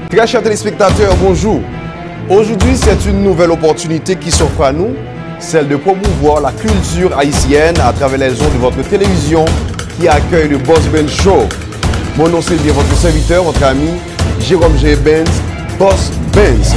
Très chers téléspectateurs, bonjour. Aujourd'hui, c'est une nouvelle opportunité qui s'offre à nous, celle de promouvoir la culture haïtienne à travers les ondes de votre télévision qui accueille le Boss Benz Show. Mon nom, c'est bien votre serviteur, votre ami, Jérôme G. Benz, Boss Benz.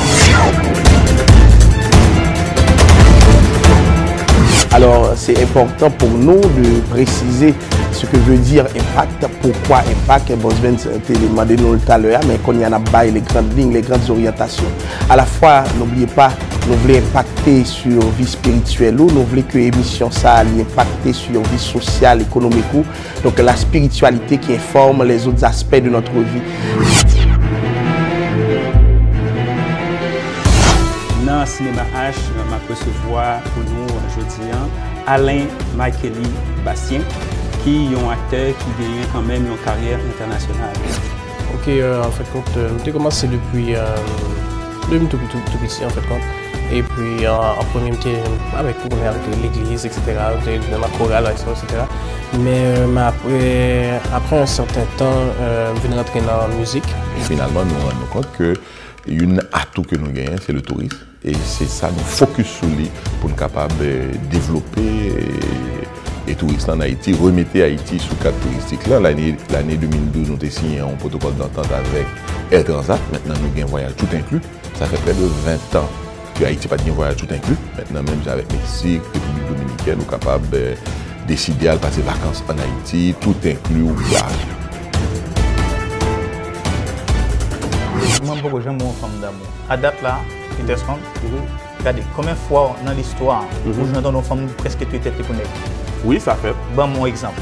Alors, c'est important pour nous de préciser ce que veut dire impact, pourquoi impact. Boss Benz t'a demandé nous tout à l'heure, mais qu'on y en a bail les grandes lignes, les grandes orientations. À la fois, n'oubliez pas, nous voulons impacter sur la vie spirituelle, nous voulons que l'émission ça impacte sur la vie sociale, économique. Donc la spiritualité qui informe les autres aspects de notre vie. Dans le cinéma H, je recevoir pour nous aujourd'hui Alain Makeli Bastien, qui est un acteur qui gagne quand même une carrière internationale. Ok, en fait, j'ai commencé depuis tout petit, en fait, et puis en premier, avec l'église, etc., dans ma chorale, etc. Mais après un certain temps, je venais rentrer dans la musique. Et finalement, nous nous rendons compte que une atout que nous gagnons, c'est le tourisme. Et c'est ça, nous focus sur lui pour nous capables de développer les touristes en Haïti, remettre Haïti sous le cadre touristique. Là, l'année 2012, nous avons signé un protocole d'entente avec Air Transat. Maintenant, nous avons un voyage tout inclus. Ça fait près de 20 ans que Haïti n'a pas de voyage tout inclus. Maintenant, même avec Mexique, République Dominicaine, nous sommes capables de décider de passer vacances en Haïti, tout inclus au voyage. Moi, beaucoup j'aime mon femme d'amour. À date là, intéressant. Regardez, combien de fois dans l'histoire, où j'entends nos femmes presque toutes les têtes les connaissent. Oui, ça fait. Bon, mon exemple.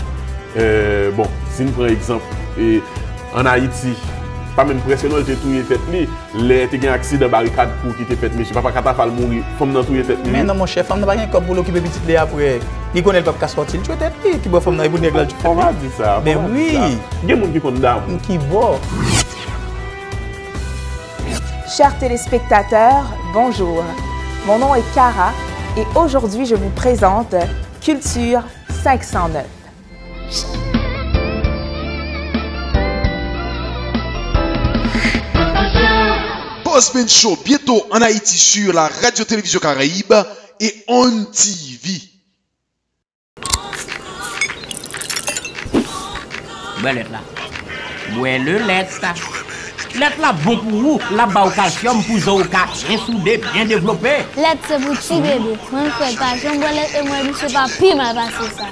Bon, si nous prenons exemple, en Haïti, pas même presque non, j'ai tout les têtes li. Les t'es un accident de barricade pour qui t'es fait, mais je sais pas quand t'as mourir, femme dans tout les têtes li. Mais non, mon chef, femme n'a pas rien comme pour l'occuper petit les après. Il connaît le papa qui sorti, tu tête li, qui boit femme dans les bouteilles tu fais. On va dire ça. Mais oui. Il y a des gens qui connaissent d'amour. Qui boit. Chers téléspectateurs, bonjour. Mon nom est Cara et aujourd'hui je vous présente Culture 509. Boss Benz Show, bientôt en Haïti sur la radio-télévision Caraïbe et On TV. Belle lettre là. Ouais, le lettre là. Lettre là bon pour vous, la bas au calcium pour vous bien soudé, bien développé. Lettre c'est pour petit bébé. Moi je fais pas, j'aime bien lettre et moi je sais pas pire mal passer ça.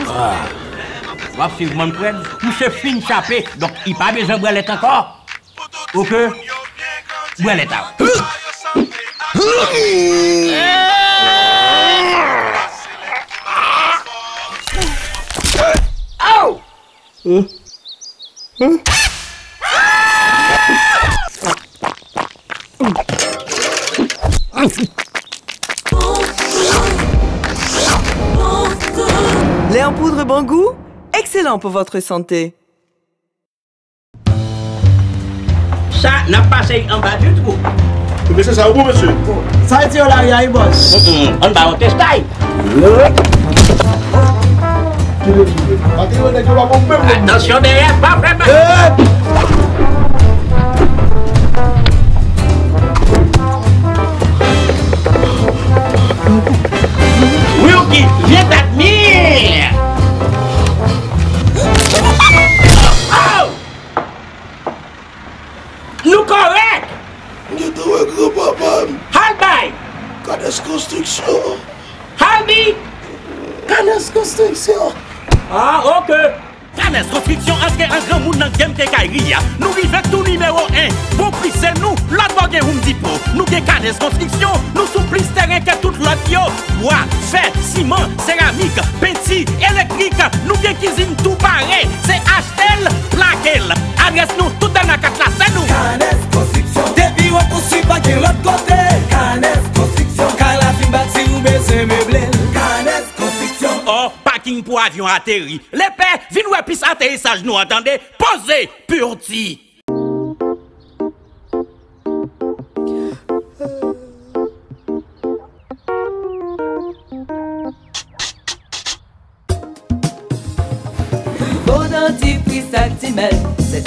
Ah. Va suivre mon prêtre, tout se fin chapé, donc il pas besoin de lettre encore. OK. Lettre. Lait en poudre bon goût, excellent pour votre santé. Ça n'a pas passé en bas du tout. Mais c'est ça, où, monsieur? Ça a été là, il boss. On va au testail. Attention derrière, pas vraiment. Wilkie, viens t'admire. Nous correct. Halbay. Canes Construction. Halbi. Canes Construction. Ah, ok. Canes Construction, est-ce un grand monde dans game Kekaïria? Nous vivons tout numéro 1. Bon prix, c'est nous. L'autre bagage, vous me dites pas. Nous avons Canes Construction. Nous sommes plus terrain que tout l'autre. Bois, fer, ciment, céramique, peinture, électrique. Nous avons cuisine tout pareil. C'est Ashtel, Plaquel. Adresse nous tout dans la carte là, c'est nous. Canes Construction. Depuis on poursuit pas de l'autre côté. Canes Construction. Car la fin bâti ou baisser meublé. Canes Construction. Oh, parking pour avion atterri. Les pères, viens nous épicer atterrissage, nous attendez. Posez, purti. Bon dentifrice Actimel, c'est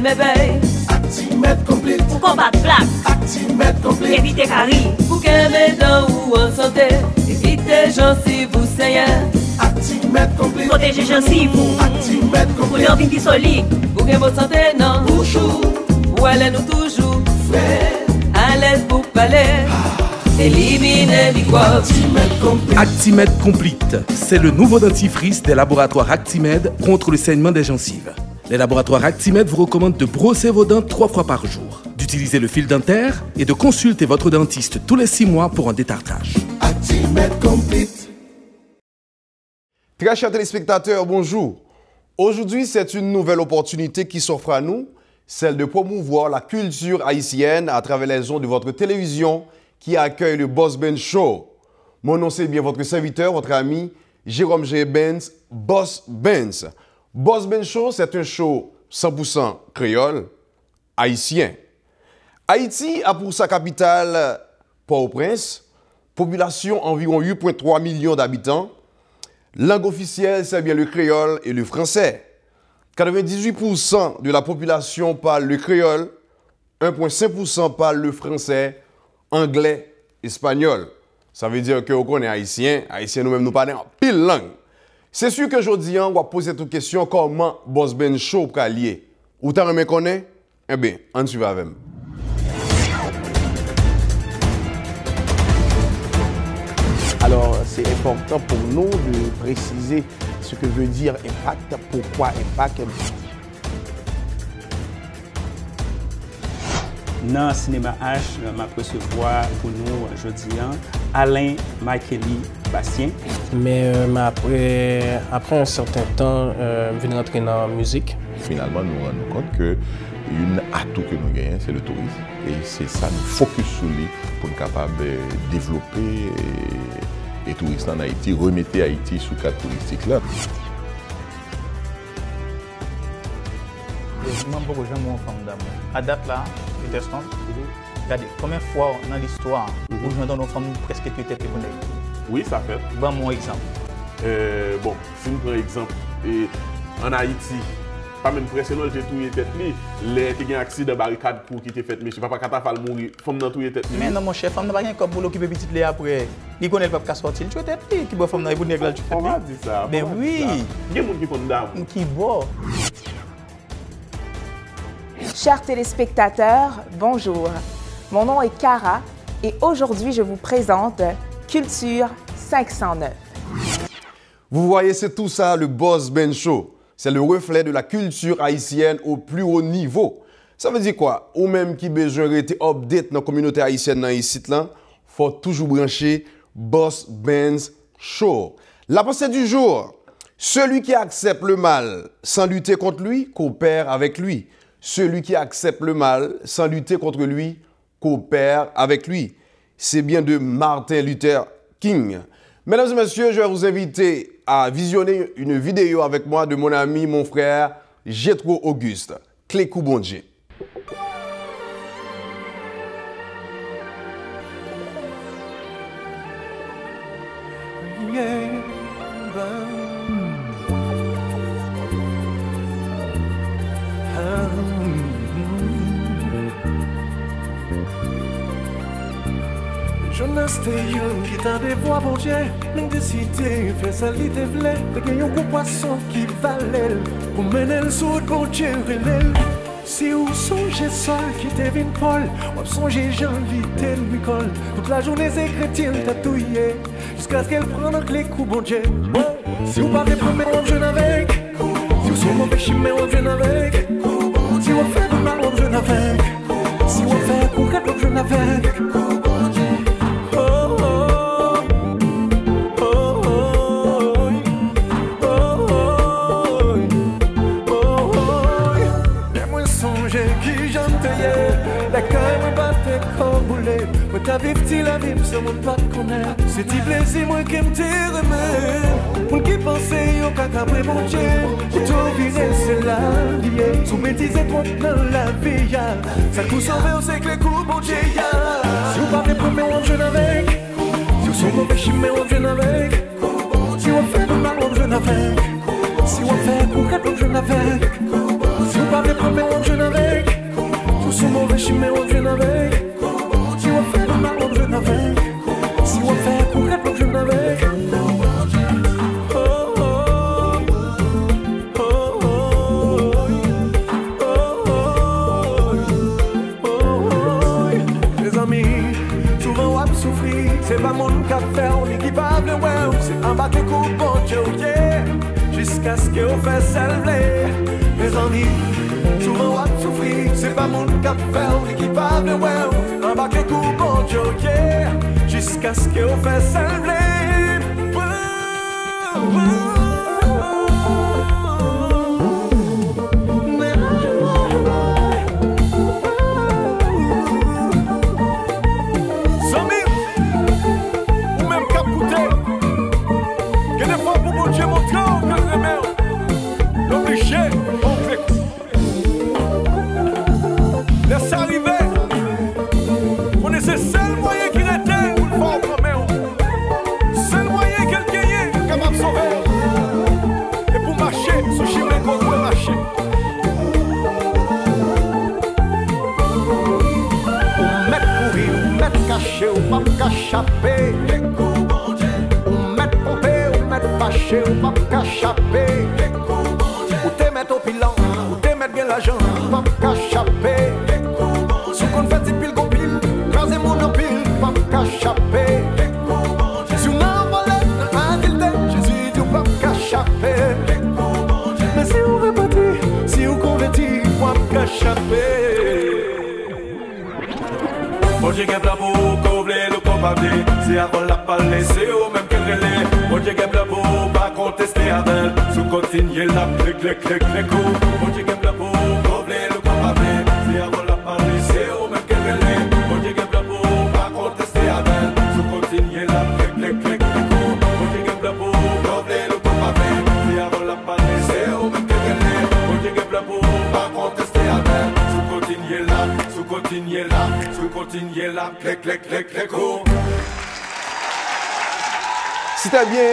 bébé. Actimètre complete. Pour combattre plaque. Actimètre complete. Éviter carie. Pour qu'aimer dans ou en santé. Éviter gencives vous saignez. Actimètre complete. Protéger gencives vous. Actimètre Pour complete. une vie qui solide. Pour que votre santé non. Bouchou. Où elle est nous toujours. Frais. À l'aise pour parler. Éliminer microbes. Actimède Complete, c'est le nouveau dentifrice des laboratoires Actimède contre le saignement des gencives. Les laboratoires Actimède vous recommandent de brosser vos dents 3 fois par jour, d'utiliser le fil dentaire et de consulter votre dentiste tous les 6 mois pour un détartrage. Actimètre complete. Très chers téléspectateurs, bonjour. Aujourd'hui, c'est une nouvelle opportunité qui s'offre à nous, celle de promouvoir la culture haïtienne à travers les ondes de votre télévision qui accueille le Boss Ben Show. Mon nom, c'est bien votre serviteur, votre ami Jérôme G. Benz, Boss Benz. Boss Ben Show, c'est un show 100% créole, haïtien. Haïti a pour sa capitale Port-au-Prince, population environ 8,3 millions d'habitants. Langue officielle, c'est bien le créole et le français. 98% de la population parle le créole, 1,5% parle le français, anglais, espagnol. Ça veut dire que on est haïtien, haïtien nous-mêmes nous parlons en pile langue. C'est sûr que aujourd'hui, on va poser toute question comment Boss Ben Show peut lier. Ou t'as remis connaît? Eh bien, on suit avec moi. Alors, c'est important pour nous de préciser ce que veut dire impact, pourquoi impact. Dans le cinéma H, je recevoir pour nous aujourd'hui Alain Makeli Bastien. Mais après un certain temps, je viens rentrer dans la musique. Finalement, nous nous rendons compte que une atout que nous gagnons, c'est le tourisme. Et c'est ça, nous focus sur lui pour être capable de développer les touristes en Haïti, remettre Haïti sous cadre touristique là. Je ne sais pas si j'aime mon femme d'amour. À date là, Peterson, regardez, combien de fois dans l'histoire où je donne nos femmes presque toutes les têtes et Oui, ça fait. Bon, mon exemple. Bon, si nous prenons exemple, en Haïti, pas même presque non, j'ai tout les têtes, les qui ont un accident de barricade pour qui était fait, mais je ne sais pas quand tu as mourir, femme dans tout les têtes. Mais non, mon chef, femme n'a pas rien comme pour l'occuper petit les après. Il connaît le peuple qui sorti, tu es tête, qui boit femme dans les bouts de nègre, tu fais. On va dire ça. Ben oui. Il y a des gens qui font d'amour. Qui boit. Chers téléspectateurs, bonjour. Mon nom est Cara et aujourd'hui je vous présente Culture 509. Vous voyez, c'est tout ça, le Boss Ben Show. C'est le reflet de la culture haïtienne au plus haut niveau. Ça veut dire quoi? Ou même qui besoin d'être update dans la communauté haïtienne dans ici, faut toujours brancher Boss Ben Show. La pensée du jour, celui qui accepte le mal sans lutter contre lui, coopère avec lui. Celui qui accepte le mal sans lutter contre lui, coopère avec lui. C'est bien de Martin Luther King. Mesdames et messieurs, je vais vous inviter à visionner une vidéo avec moi de mon ami, mon frère, Jétro Auguste. Clécou Bondier. Jonas te yon qui t'a des voix pour Dieu, mais décidé faire ça li te vle, te gagne un gros poisson qui valait pour mener le saut pour Dieu relève. Si vous songez seul qui te vient Paul, ou songez Jean-Vité Nicole, toute la journée c'est chrétien tatouillé, jusqu'à ce qu'elle prenne un clé coup bon Dieu. Si vous parlez pour mais on jeune avec, si vous sommes mauvais chimé on jeune avec, si vous faites du mal on jeune avec, si vous faites concret on jeune avec. Ta vie petit la vie, ce monde pas te connaître. C'est petit plaisir, moi qui me remet. Pour qui penser, yo kaka pré mon Dieu. Pour tout virer, c'est la liée. Sous bêtises et trop dans la vie, ça coup sauver, on sait que les coups, bon Dieu, si vous parlez pour moi, on jeune avec. Si vous sommes mauvais chimé, on jeune avec. Si on fait du mal, on jeune avec. Si on fait concret, on jeune avec. Si vous parlez pour moi, on jeune avec. qu'a fait, on est qui parle, ouais, c'est un bac coup, bon Dieu, yeah. Jusqu'à ce qu'on fait celle-là. Mes amis, souvent on souffrir, c'est pas mon qu'a fait, on est qui parle, ouais, un bac coup, bon Dieu, yeah. Jusqu'à ce qu'on fait celle-là. Laisse arriver. On est le seul moyen qui était pour le faire premier. Seul moyen qu'elle gagne, capable de sauver. Et pour marcher, ce chemin qu'on peut marcher. On met courir, on met caché, on pas cachaper. On met pompé, on met fâché, on pas cachaper. Ou te met au bilan, ou te met bien l'argent, pas cachaper. Sous qu'on fait des piles qu'on pile, craser mon empile, pas cachaper. Si on a volé dans la ville de Jésus, tu pas cachaper. Mais si on veut partir, si on convertit, pas cachaper. Bon Dieu qui est là pour couvrir le coupable, c'est avant la parler, c'est eux même qu'elle relève. Bon Dieu qui est là pour pas contester avec, sous continuer la clic. Bon Dieu qui est là pour couvrir le coupable, c'est avant la parler, c'est eux même qu'elle relève. Bon Dieu qui est là pour pas contester avec, sous continuer la clic. Bon Dieu qui est là pour couvrir le coupable, c'est avant la parler, c'est eux même qu'elle relève. Bon Dieu qui est là pour pas contester avec, sous continuer là, clic. C'était bien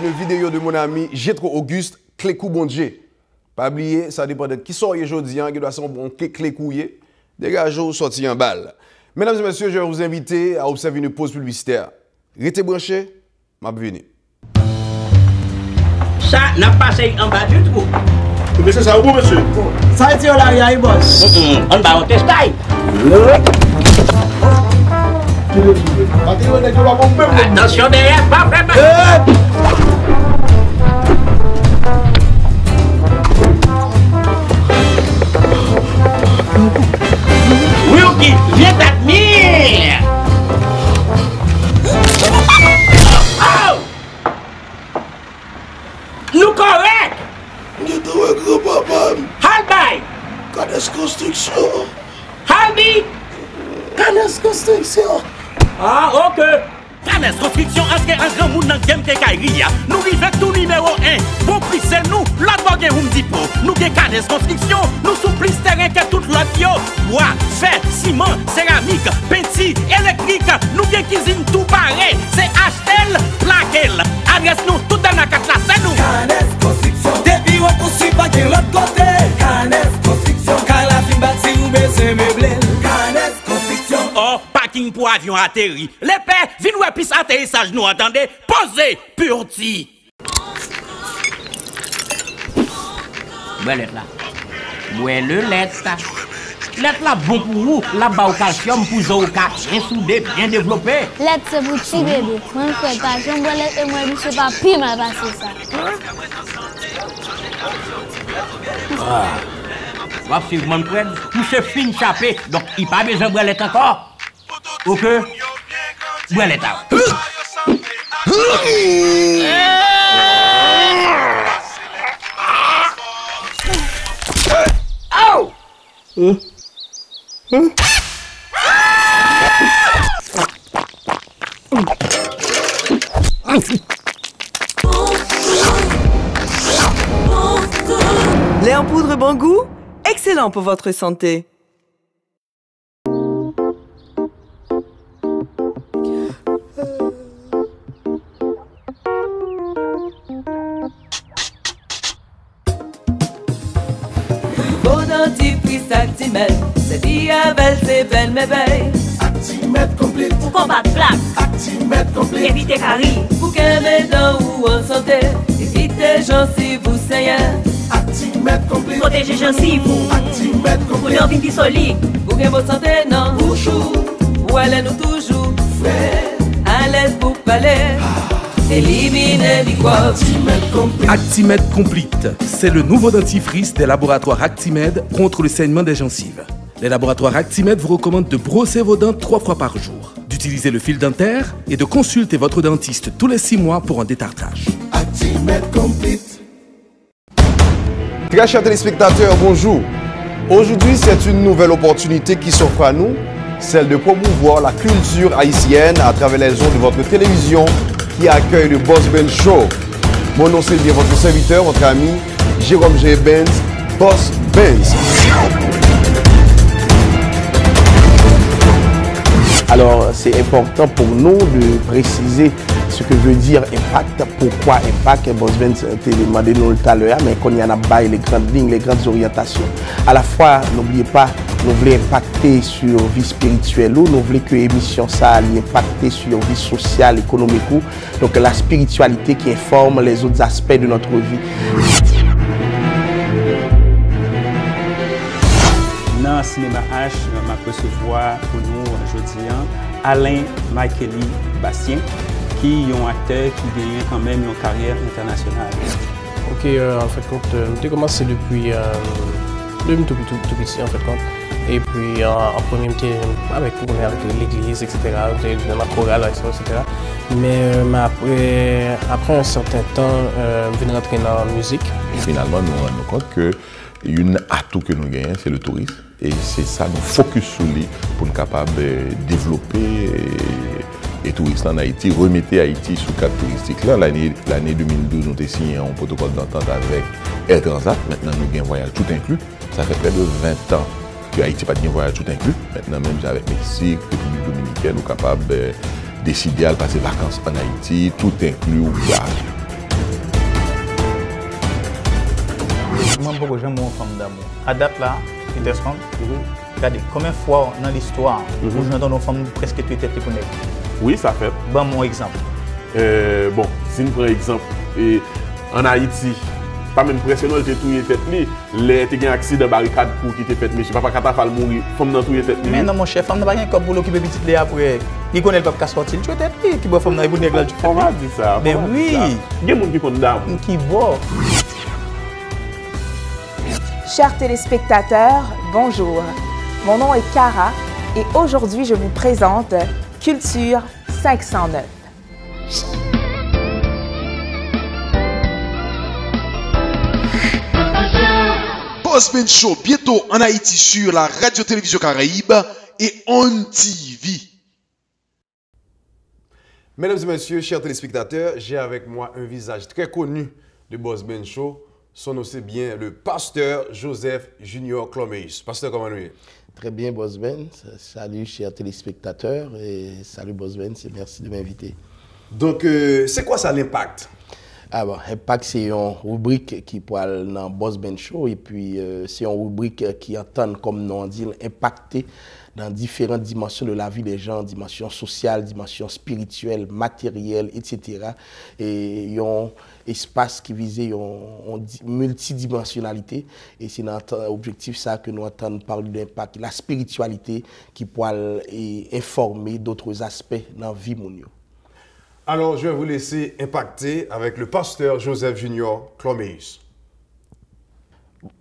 une vidéo de mon ami Jetro Auguste, Clécou Bondje. Pas oublier, ça dépend de qui sort aujourd'hui, qui doit être un bon Clécouillé. Dégagez, sorti en balle. Mesdames et messieurs, je vais vous inviter à observer une pause publicitaire. Restez branchés, m'a venu. Ça n'a pas passé en bas du tout. Mais c'est ça, bon, monsieur. Ça a été là, il y a un boss. On va au testaille. Attention derrière, pas vraiment. Wilkie, viens t'admire. Oh! Nous correct. Nous devons grand-papa. Halbay. Canes Construction. Halbi. Canes Construction. Ah, ok. Canes Construction, est-ce qu'il y a un grand monde dans le game qui est nous vivons tout numéro 1. Bon prix, c'est nous. L'autre bord, on dit pas. Nous avons Canes Construction. Nous sommes plus terrain que toute l'autre. Bois, fer, ciment, céramique, peinture, électrique. Nous avons cuisine tout pareil. C'est HL, Plaquel. Adresse nous tout dans la carte là, c'est nous. Canes Construction. Depuis on poursuit pas de l'autre côté. Canes Construction. Car la fin bâtie ou baisser meublé. Canes Construction. Oh, parking pour avion atterri. Les pères, viens ou épice atterrissage, nous entendez? Posez, purti. Bon, lettre là. Ouais, le lettre là. Lettre là, bon pour vous. Là-bas, au calcium, pour vous, bien soudé, bien développé. Lettre, c'est pour petit bébé. Moi, je fais pas. J'aime bien lettre et moi, je sais pas, puis m'a passé ça. Ah. Va suivre mon frère. Tout se fin chapé. Donc, il n'y a pas besoin de lettre encore. Ok? Lettre. Oh! Lait en poudre bon goût, excellent pour votre santé. Dentifrice Actimède, c'est diabète, c'est belle mais belle. Actimède complète. Pour combattre plaque. Actimède complète. Éviter caries. Pour qu'un dents ou en santé. Éviter gencives ou saignant. Actimède complète. Protéger gencives. Actimède complète. Pour une vie solide. Pour qu'un bonne santé, non. Bouchou. Ou elle nous toujours. Frais. l'aise pour parler. Éliminer microbes. Actimède Complete, c'est le nouveau dentifrice des laboratoires Actimède contre le saignement des gencives. Les laboratoires Actimède vous recommandent de brosser vos dents 3 fois par jour, d'utiliser le fil dentaire et de consulter votre dentiste tous les 6 mois pour un détartrage. Actimède Complete. Très chers téléspectateurs, bonjour. Aujourd'hui, c'est une nouvelle opportunité qui s'offre à nous, celle de promouvoir la culture haïtienne à travers les ondes de votre télévision qui accueille le Boss Ben Show. Mon nom c'est bien votre serviteur, votre ami Jérôme G. Benz, Boss Benz. Alors, c'est important pour nous de préciser ce que veut dire impact, pourquoi impact. Boss Benz t'a demandé nous tout à l'heure, mais qu'on y en a bail les grandes lignes, les grandes orientations. À la fois, n'oubliez pas, nous voulons impacter sur la vie spirituelle, nous voulons que l'émission ça allait impacter sur la vie sociale, économique. Donc, la spiritualité qui informe les autres aspects de notre vie. Dans le cinéma H, je recevoir pour nous aujourd'hui Alain Makeli Bastien, qui est un acteur qui gagne quand même une carrière internationale. Ok, en fait, j'ai commencé depuis tout petit, en fait, et puis en premier, avec l'église, etc., dans ma chorale, etc. Mais après un certain temps, je viens rentrer dans la musique. Finalement, nous nous rendons compte que un atout que nous gagnons, c'est le tourisme. Et c'est ça, nous focus sur lui pour nous capables de développer les touristes en Haïti, remettre Haïti sous le cadre touristique. Là, l'année 2012, nous avons signé un protocole d'entente avec Air Transat. Maintenant, nous avons un voyage tout inclus. Ça fait près de 20 ans que Haïti n'a pas de voyage tout inclus. Maintenant, même avec Mexique, République Dominicaine, nous sommes capables de décider de passer vacances en Haïti, tout inclus au voyage. Moi, beaucoup j'aime mon femme d'amour. À date là, intéressant. Regardez, combien de fois dans l'histoire, où j'entends nos femmes presque toutes les têtes pour nous. Oui, ça fait. Bon, mon exemple. Bon, si nous prenons exemple, en Haïti, pas même presque non, j'ai tout les têtes li. Les t'es un accident barricade pour qui t'es fait, mais je papa Katafal mourir, femme dans tout les têtes li. Mais non mon chef, femme n'a pas rien comme pour l'occuper petit les après. Il connaît le papa qui sorti, tu tête li, qui boit femme dans les bouteilles là, tu fais. On va dire ça. Mais oui. Il y a des gens qui condamnent. Qui boit. Chers téléspectateurs, bonjour. Mon nom est Cara et aujourd'hui je vous présente Culture 509. Boss Ben Show, bientôt en Haïti sur la radio-télévision Caraïbe et On TV. Mesdames et messieurs, chers téléspectateurs, j'ai avec moi un visage très connu de Boss Ben Show. Son nom c'est bien le pasteur Joseph Junior Cloméus. Pasteur, comment nous est? Très bien, Boss Ben. Salut, chers téléspectateurs. Et salut, Boss Ben. Merci de m'inviter. Donc, c'est quoi ça l'impact? Ah bon, Impact, c'est une rubrique qui parle dans Boss Ben Show. Et puis, c'est une rubrique qui entend, comme nous on dit, impacter dans différentes dimensions de la vie des gens, dimension sociale, dimension spirituelle, matérielle, etc. Et il y a un espace qui visait une multidimensionnalité. Et c'est notre objectif ça que nous entendons parler d'impact, la spiritualité qui peut informer d'autres aspects dans la vie mondiale. Alors, je vais vous laisser impacter avec le pasteur Joseph Junior Cloméus.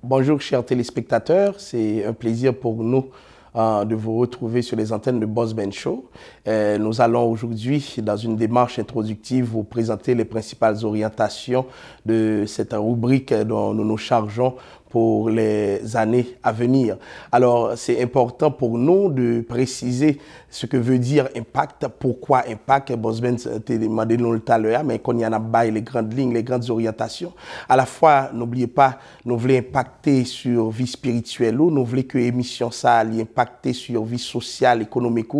Bonjour, chers téléspectateurs. C'est un plaisir pour nous de vous retrouver sur les antennes de Boss Ben Show. Nous allons aujourd'hui, dans une démarche introductive, vous présenter les principales orientations de cette rubrique dont nous nous chargeons pour les années à venir. Alors, c'est important pour nous de préciser ce que veut dire impact, pourquoi impact. Boss Ben t'a demandé nous tout à l'heure, mais qu'on y en a bail les grandes lignes, les grandes orientations. À la fois, n'oubliez pas, nous voulons impacter sur la vie spirituelle, nous voulons que l'émission ça allait impacter sur la vie sociale, économique.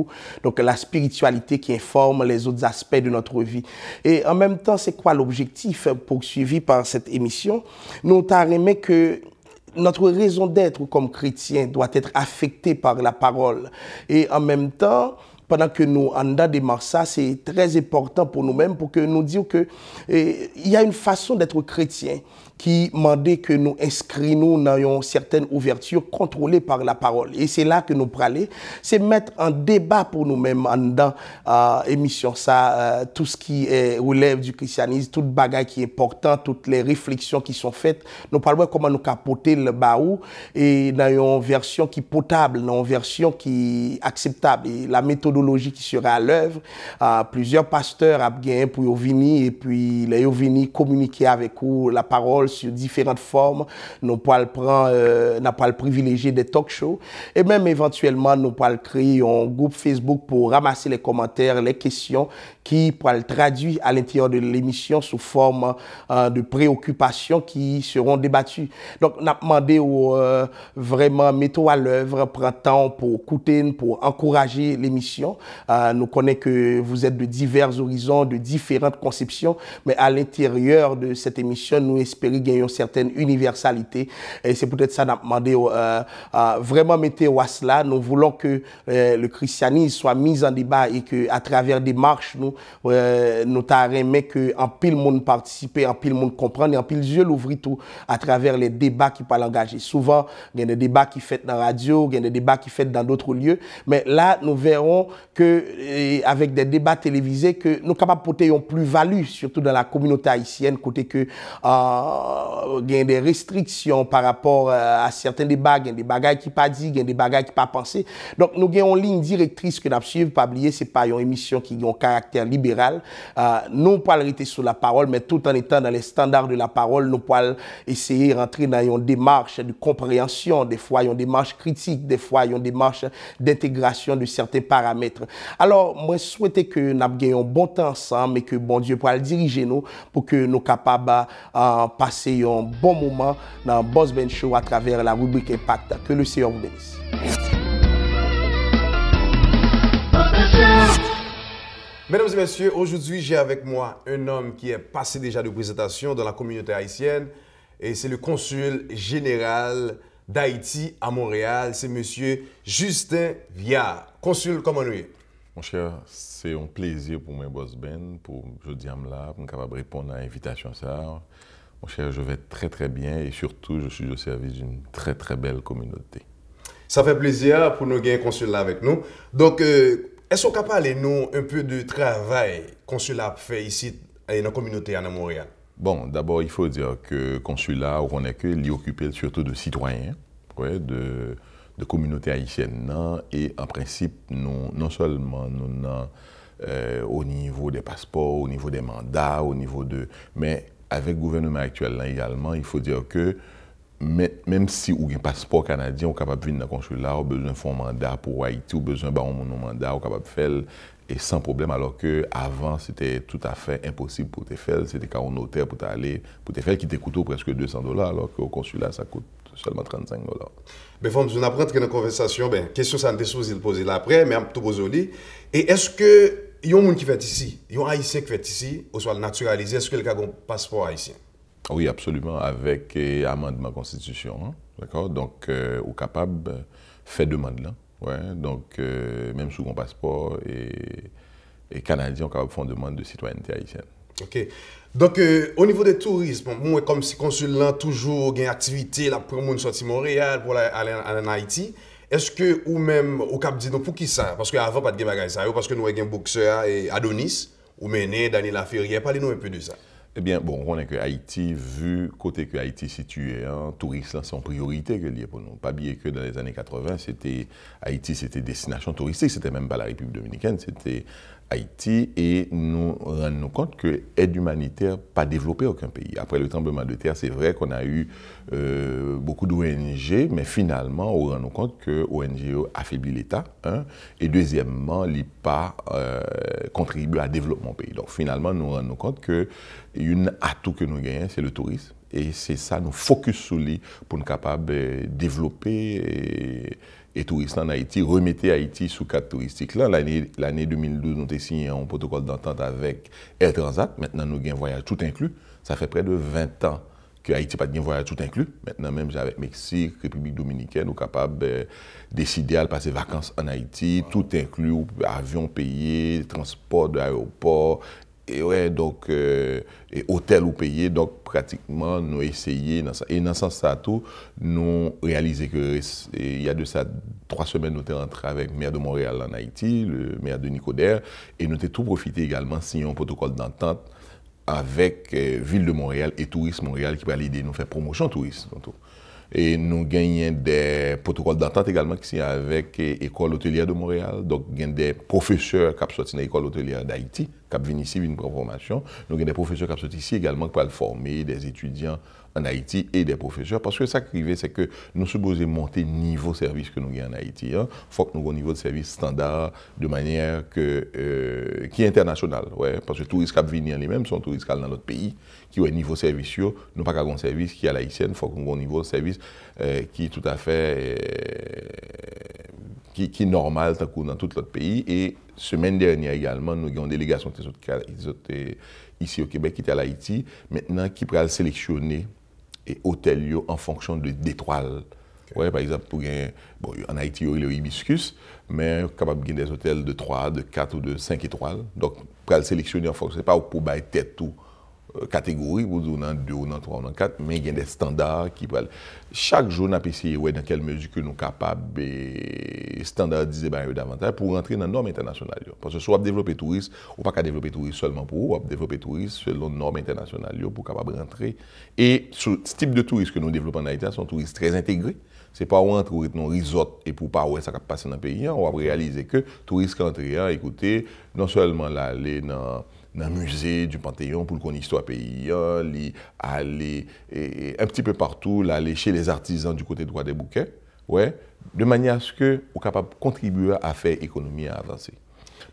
Donc, la spiritualité qui informe les autres aspects de notre vie. Et en même temps, c'est quoi l'objectif poursuivi par cette émission? Nous t'arrêtons que notre raison d'être comme chrétien doit être affectée par la parole. Et en même temps, pendant que nous en démarrons ça, c'est très important pour nous-mêmes pour que nous disions qu'il y a une façon d'être chrétien qui demandait que nous inscrivons dans une certaine ouverture contrôlée par la parole. Et c'est là que nous parlons, c'est mettre en débat pour nous-mêmes dans émission ça, tout ce qui relève du christianisme, toute bagaille qui est important, toutes les réflexions qui sont faites. Nous parlons comment nous capoter le baou et dans une version qui est potable, dans une version qui est acceptable. Et la méthodologie qui sera à l'œuvre, plusieurs pasteurs ont gagné pour venir et puis les venir communiquer avec vous la parole sur différentes formes. Nous pouvons prendre, privilégier des talk shows et même éventuellement nous pouvons créer un groupe Facebook pour ramasser les commentaires, les questions qui pourront le traduire à l'intérieur de l'émission sous forme de préoccupations qui seront débattues. Donc, on a demandé vraiment mettons à l'œuvre, prendre temps pour écouter, pour encourager l'émission. Nous connaissons que vous êtes de divers horizons, de différentes conceptions, mais à l'intérieur de cette émission, nous espérons gagner une certaine universalité. Et c'est peut-être ça qu'on a demandé vraiment mettez à cela. Nous voulons que le christianisme soit mis en débat et qu'à travers des marches, nous t'arrêtons que en pile monde participer, en pile monde comprendre, et en pile yeux l'ouvrir tout à travers les débats qui parlent engagés. Souvent, il y a des débats qui fait dans la radio, il y a des débats qui fait dans d'autres lieux, mais là, nous verrons que avec des débats télévisés, que nous sommes capables de porter une plus-value, surtout dans la communauté haïtienne, côté que il y a des restrictions par rapport à certains débats, il y a des bagages qui pas dit, il y a des bagages qui pas pensé. Donc, nous avons une ligne directrice que nous suivons, pas oublier, c'est pas une émission qui a un caractère libéral. Nous pouvons rester sur la parole, mais tout en étant dans les standards de la parole, nous pouvons essayer de rentrer dans une démarche de compréhension, des fois une démarche critique, des fois une démarche d'intégration de certains paramètres. Alors, moi, je souhaitais que nous ayons un bon temps ensemble et que bon Dieu puisse diriger nous pour que nous soyons capables de passer un bon moment dans Boss Ben Show à travers la rubrique Impact. Que le Seigneur vous bénisse. Mesdames et messieurs, aujourd'hui, j'ai avec moi un homme qui est passé déjà de présentation dans la communauté haïtienne et c'est le consul général d'Haïti à Montréal, c'est monsieur Justin Viard. Consul, comment nous est? Mon cher, c'est un plaisir pour moi, Boss Ben, pour jeudi là, pour être capable de répondre à l'invitation. Mon cher, je vais très très bien et surtout, je suis au service d'une très très belle communauté. Ça fait plaisir pour nous gagner un consul là avec nous. Donc, est-ce qu'on peut parler nous un peu du travail consulat fait ici dans la communauté à Montréal? Bon, d'abord, il faut dire que consulat, on est que l'occupé surtout de citoyens, ouais, de communauté haïtienne. Non? Et en principe, nous, non seulement nous au niveau des passeports, au niveau des mandats, au niveau de... Mais avec le gouvernement actuel là, également, il faut dire que même si vous avez un passeport canadien, vous êtes capable de venir dans le consulat, vous avez besoin de faire un mandat pour Haïti, vous avez besoin d'un mandat, vous êtes capable de faire et sans problème, alors qu'avant, c'était tout à fait impossible pour te faire. C'était quand on notaire pour t'aller, pour te faire, qui te coûte presque $200, alors qu'au consulat, ça coûte seulement $35. Mais faut nous apprendre que dans la conversation, question ça ne te soucie de poser l'après, mais tout poser. Et est-ce que il y a un monde qui fait ici, il y a un haïtien qui fait ici, ou soit naturalisé, est-ce que le gars a un passeport haïtien? Oui, absolument, avec amendement constitution, hein? D'accord? Donc, on est capable de faire demande là. Ouais, donc, même sous mon passeport et Canadiens, on est capable de faire une demande de citoyenneté haïtienne. OK. Donc, au niveau des tourismes, moi, comme si consulat, toujours une activité là, pour nous sortir de Montréal pour aller en Haïti. Est-ce que, ou même, au Cap Dino, pour qui ça? Parce qu'avant, pas de bagage ça, parce que nous avons un boxeur et Adonis, ou Méné, Daniel Laferrière. Parlez-nous un peu de ça. Eh bien, bon, on est que Haïti, vu côté que Haïti situé, hein, touristes, c'est en priorité que lié pour nous. Pas bien que dans les années 80, Haïti, c'était destination touristique, c'était même pas la République dominicaine, c'était Haïti, et nous rendons compte que l'aide humanitaire n'a pas développé aucun pays. Après le tremblement de terre, c'est vrai qu'on a eu beaucoup d'ONG, mais finalement, on rend compte que l'ONG affaiblit l'État, hein, et deuxièmement, il n'a pas contribué à développement pays. Donc finalement, nous rendons compte que une atout que nous gagnons, c'est le tourisme. Et c'est ça, nous focus sur lui pour nous capables de développer et touristes en Haïti, remettre Haïti sous cadre touristique. Là, l'année 2012, nous avons signé un protocole d'entente avec Air Transat. Maintenant, nous avons un voyage tout inclus. Ça fait près de 20 ans que Haïti n'a pas de voyage tout inclus. Maintenant, même avec Mexique, République dominicaine, nous sommes capables de décider de passer vacances en Haïti, tout inclus, avion payé, transport de l'aéroport, Et ouais, donc, et hôtel ou payé, donc pratiquement, nous essayons dans ça. Et dans ce sens-là, tout, nous réalisons que il y a de ça 3 semaines, nous sommes rentrés avec le maire de Montréal en Haïti, le maire de Nicodère, et nous avons tout profité également, signé un protocole d'entente avec Ville de Montréal et Tourisme Montréal qui va l'aider à nous faire promotion tourisme. Et nous gagnons des protocoles d'entente également qui sont avec l'École hôtelière de Montréal. Donc, il y a des professeurs qui sont sortis de l'École hôtelière d'Haïti, qui viennent ici, viennent prendre formation. Nous avons des professeurs qui sont sortis ici également qui peuvent former des étudiants en Haïti et des professeurs. Parce que ça qui arrive, c'est que nous sommes supposés monter le niveau de service que nous avons en Haïti. Il faut que nous ayons un niveau de service standard de manière qui est international. Ouais, parce que les touristes qui viennent les-mêmes sont touristes dans notre pays, qui ont un niveau de service. Nous n'avons pas un service qui est à l'haïtienne, il faut qu'on ait un niveau de service qui est tout à fait qui est normal dans tout notre pays. Et semaine dernière également, nous avons une délégation ici au Québec qui était à l'Haïti, maintenant qui pourra sélectionner et hôtel en fonction d'étoiles. Ouais, par exemple, en Haïti, il y a le hibiscus, mais capable de des hôtels de 3, de 4 ou de 5 étoiles. Donc, pour le sélectionner en fonction, ce n'est pas pour bailler tête tout catégorie, ou dans 2, ou dans 3, ou dans 4, mais il y a des standards qui peuvent. Chaque jour, on a essayé dans quelle mesure que nous sommes capables de standardiser davantage pour rentrer dans les normes internationales. Parce que soit on développer tourisme, ou pas qu'à développer tourisme seulement pour vous, on développer tourisme selon les normes internationales pour capable rentrer. Et ce type de tourisme que nous développons en Haïti, sont touristes très intégrés. Ce n'est pas où entrer dans un resort et pour pas où ça va passer dans le pays. On va réaliser que touristes qui entrent, écoutez, non seulement aller dans le musée du Panthéon pour qu'on histoire pays, aller un petit peu partout, aller chez les artisans du côté droit des bouquets, ouais, de manière à ce que vous capable de contribuer à faire l'économie à avancer.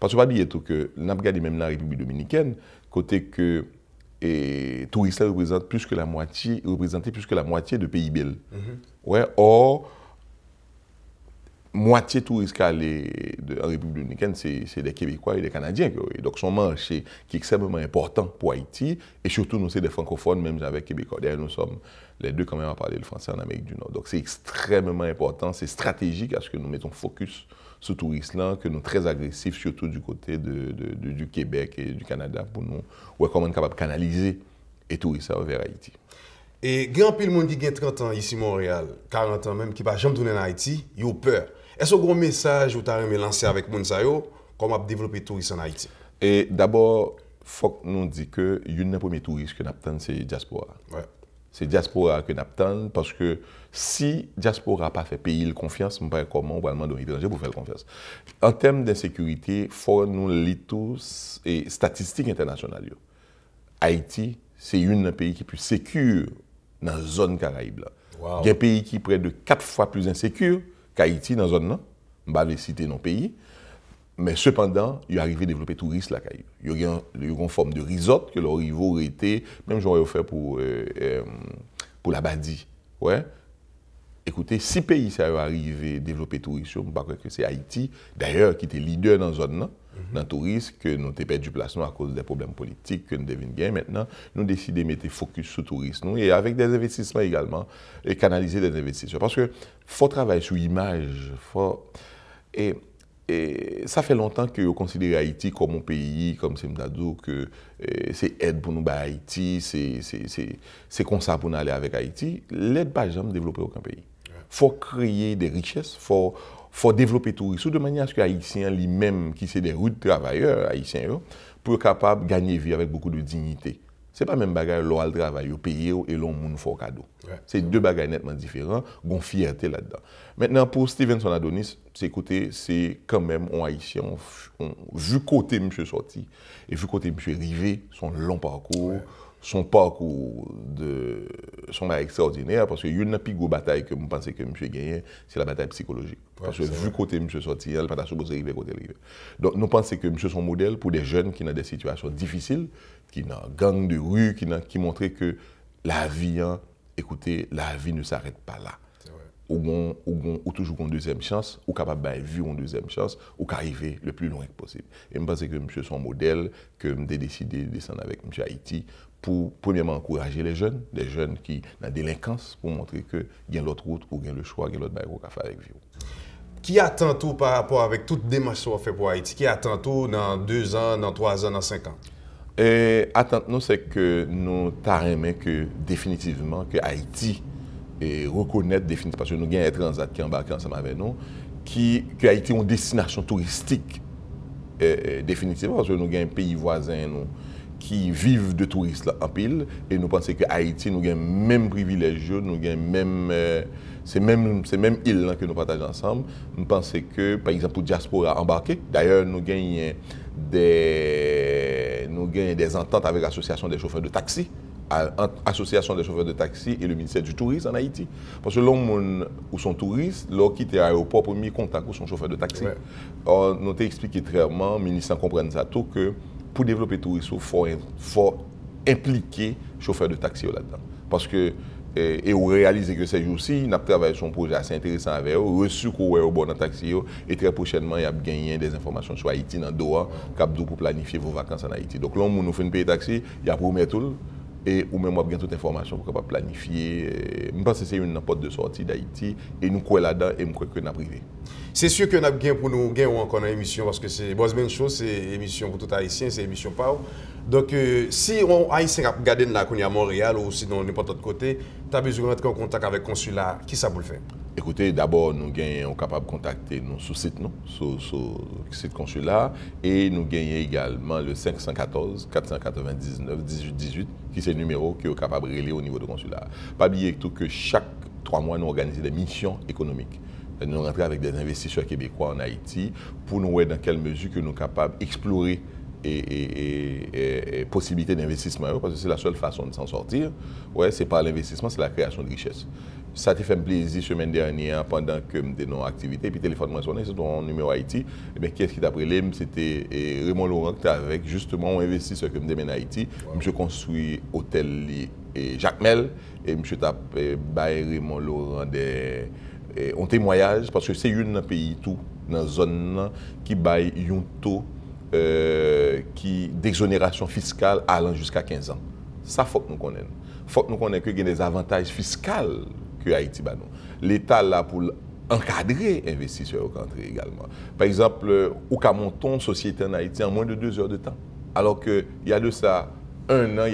Parce que pas oublier tout que nous avons regardé même la République dominicaine, côté que les touristes représentent plus que la moitié, de PIB. Ouais, or, moitié touristes qui allent en République dominicaine, c'est des Québécois et des Canadiens. Donc, son marché qui est extrêmement important pour Haïti, et surtout, nous, c'est des francophones, même avec Québécois. D'ailleurs, nous sommes les deux quand même à parler le français en Amérique du Nord. Donc, c'est extrêmement important, c'est stratégique à ce que nous mettons focus sur le tourisme-là, que nous sommes très agressifs, surtout du côté du Québec et du Canada, pour nous, comment on est capable de canaliser les touristes vers Haïti. Et grand pile monde qui a 30 ans ici à Montréal, 40 ans même, qui va jamais tourner en Haïti, ils ont peur. Est-ce que vous avez un message que vous avez lancé avec les gens comment développer le tourisme en Haïti? Et d'abord, il faut que nous disions que le premier touriste que nous avons, c'est la diaspora. Ouais. C'est la diaspora que nous avons parce que si la diaspora n'a pas fait payer confiance, je ne sais pas comment on va demander aux étrangers pour faire confiance. En termes d'insécurité, il faut que nous lions tous les statistiques internationales. Haïti, c'est un pays qui est plus sécure dans la zone Caraïbe. Wow. Il y a un pays qui est près de 4 fois plus insécure qu'Haïti dans la zone. Je ne vais pas citer nos pays. Mais cependant, il est arrivé à développer tourisme la Caraïbe. Il y a une forme de resort que leur niveau aurait été, même j'aurais fait pour la Badi. Ouais. Écoutez, 6 pays ça arrivé à développer tourisme, je ne sais pas que c'est Haïti, d'ailleurs, qui était leader dans la zone, dans le tourisme, que nous avons perdu place à cause des problèmes politiques que nous devons gagner. Maintenant, nous décidons de mettre focus sur le tourisme et avec des investissements également, et canaliser des investissements. Parce qu'il faut travailler sur l'image. Et ça fait longtemps que vous considérez Haïti comme un pays, comme c'est Mdadou, que c'est aide pour nous à Haïti, c'est comme ça pour nous aller avec Haïti. L'aide n'a pas jamais développé aucun pays. Il faut créer des richesses, il faut développer tout de manière à ce que les Haïtiens, lui-même, qui sont des rudes travailleurs haïtiens, pour être capables de gagner vie avec beaucoup de dignité. Ce n'est pas même bagaille l'on le travail, payer et l'on moun fort cadeau. C'est deux bagailles nettement différents, une fierté là-dedans. Maintenant, pour Stevenson Adonis, c'est quand même un Haïtien, vu côté monsieur sorti, et vu côté monsieur arrivé, son long parcours, son parcours son extraordinaire, parce qu'il y a une plus grosse bataille que je pense que monsieur gagné, c'est la bataille psychologique. Parce que vu côté monsieur sorti, elle n'a pas supposé arriver côté arrivé. Donc nous pensons que monsieur son modèle pour des jeunes qui ont des situations difficiles, qui ont gang de rue, qui montrent que la vie, écoutez, la vie ne s'arrête pas là. Ou toujours une deuxième chance, ou capable de vivre une deuxième chance, ou qu'arriver le plus loin que possible. Et je pense que monsieur son modèle, que j'ai décidé de descendre avec monsieur Haïti, pour premièrement encourager les jeunes qui ont la délinquance, pour montrer qu'il y a l'autre route, ou il y a le choix, il y a l'autre bail qu'on faire avec vous. Qui attend tout par rapport avec toute démarche qu'on fait pour Haïti? Qui attend tout dans 2 ans, dans 3 ans, dans 5 ans? Attente, nous, c'est que nous t'arrêmons que définitivement que Haïti reconnaître définitivement, parce que nous avons un transat qui embarqué ensemble avec nous, que Haïti est une destination touristique définitivement, parce que nous avons un pays voisin nous, qui vivent de touristes là, en pile, et nous pensons que Haïti, nous avons même privilège, nous avons même... c'est même île là que nous partageons ensemble. Nous pensons que, par exemple, pour Diaspora embarqué, d'ailleurs, nous gagnons des ententes avec l'association des chauffeurs de taxi, l'association des chauffeurs de taxi et le ministère du tourisme en Haïti. Parce que l'homme où sont touristes, l'homme qui était à l'aéroport, premier contact où sont chauffeurs de taxi. Ouais. Or, nous avons expliqué très clairement, le ministre comprend ça tout, que pour développer le tourisme, il faut impliquer chauffeurs de taxi là-dedans. Parce que et on réalise que ces jours-ci, nous avons travaillé sur un projet assez intéressant avec eux, reçu qu'on au bon dans taxi, et très prochainement, il y a gagné des informations sur Haïti, dans Doha, Cap-Dou pour planifier vos vacances en Haïti. Donc là, on nous fait une paye taxi, il y a promis tout, et ou même on a bien toute information pour capable planifier. Je pense que c'est une porte de sortie d'Haïti, et nous croyons là-dedans, et nous croyons que nous avons privé. C'est sûr que nous avons gagné pour nous gagner encore dans l'émission, parce que c'est Bosben Show, c'est émission pour tout Haïtien, c'est émission PAO. Donc, si on Haïtien a regardé là qu'on est à Montréal ou sinon n'importe quel côté, tu as besoin d'entrer en contact avec le consulat, qui ça vous le fait? Écoutez, d'abord, nous sommes capables de contacter nous sur le site consulat, et nous gagnons également le 514 499 1818, qui c'est le numéro qui est capable de relayer au niveau du consulat. Pas oublier tout que chaque 3 mois, nous organisons des missions économiques. Nous rentrons avec des investisseurs québécois en Haïti pour nous voir dans quelle mesure que nous sommes capables d'explorer et possibilités d'investissement, parce que c'est la seule façon de s'en sortir. Ouais, c'est par l'investissement, c'est la création de richesse. Ça t'a fait plaisir semaine dernière pendant que nous étions en activité, et puis téléphone m'a sonné, c'est ton numéro Haïti. Et bien, qu'est-ce qui t'a pris? C'était Raymond Laurent qui était avec justement un investisseur que me démène en Haïti. Monsieur construit hôtel Jacques Mel, et monsieur t'a baillé Raymond Laurent un témoignage, parce que c'est un pays tout dans la zone qui baille un taux d'exonération fiscale allant jusqu'à 15 ans. Ça, il faut que nous connaissions. Il faut que nous connaissions qu'il y a des avantages fiscaux que Haïti a. L'État là pour encadrer les investisseurs au country également. Par exemple, au Camonton, une société en Haïti en moins de 2 heures de temps. Alors qu'il y a de ça 1 an,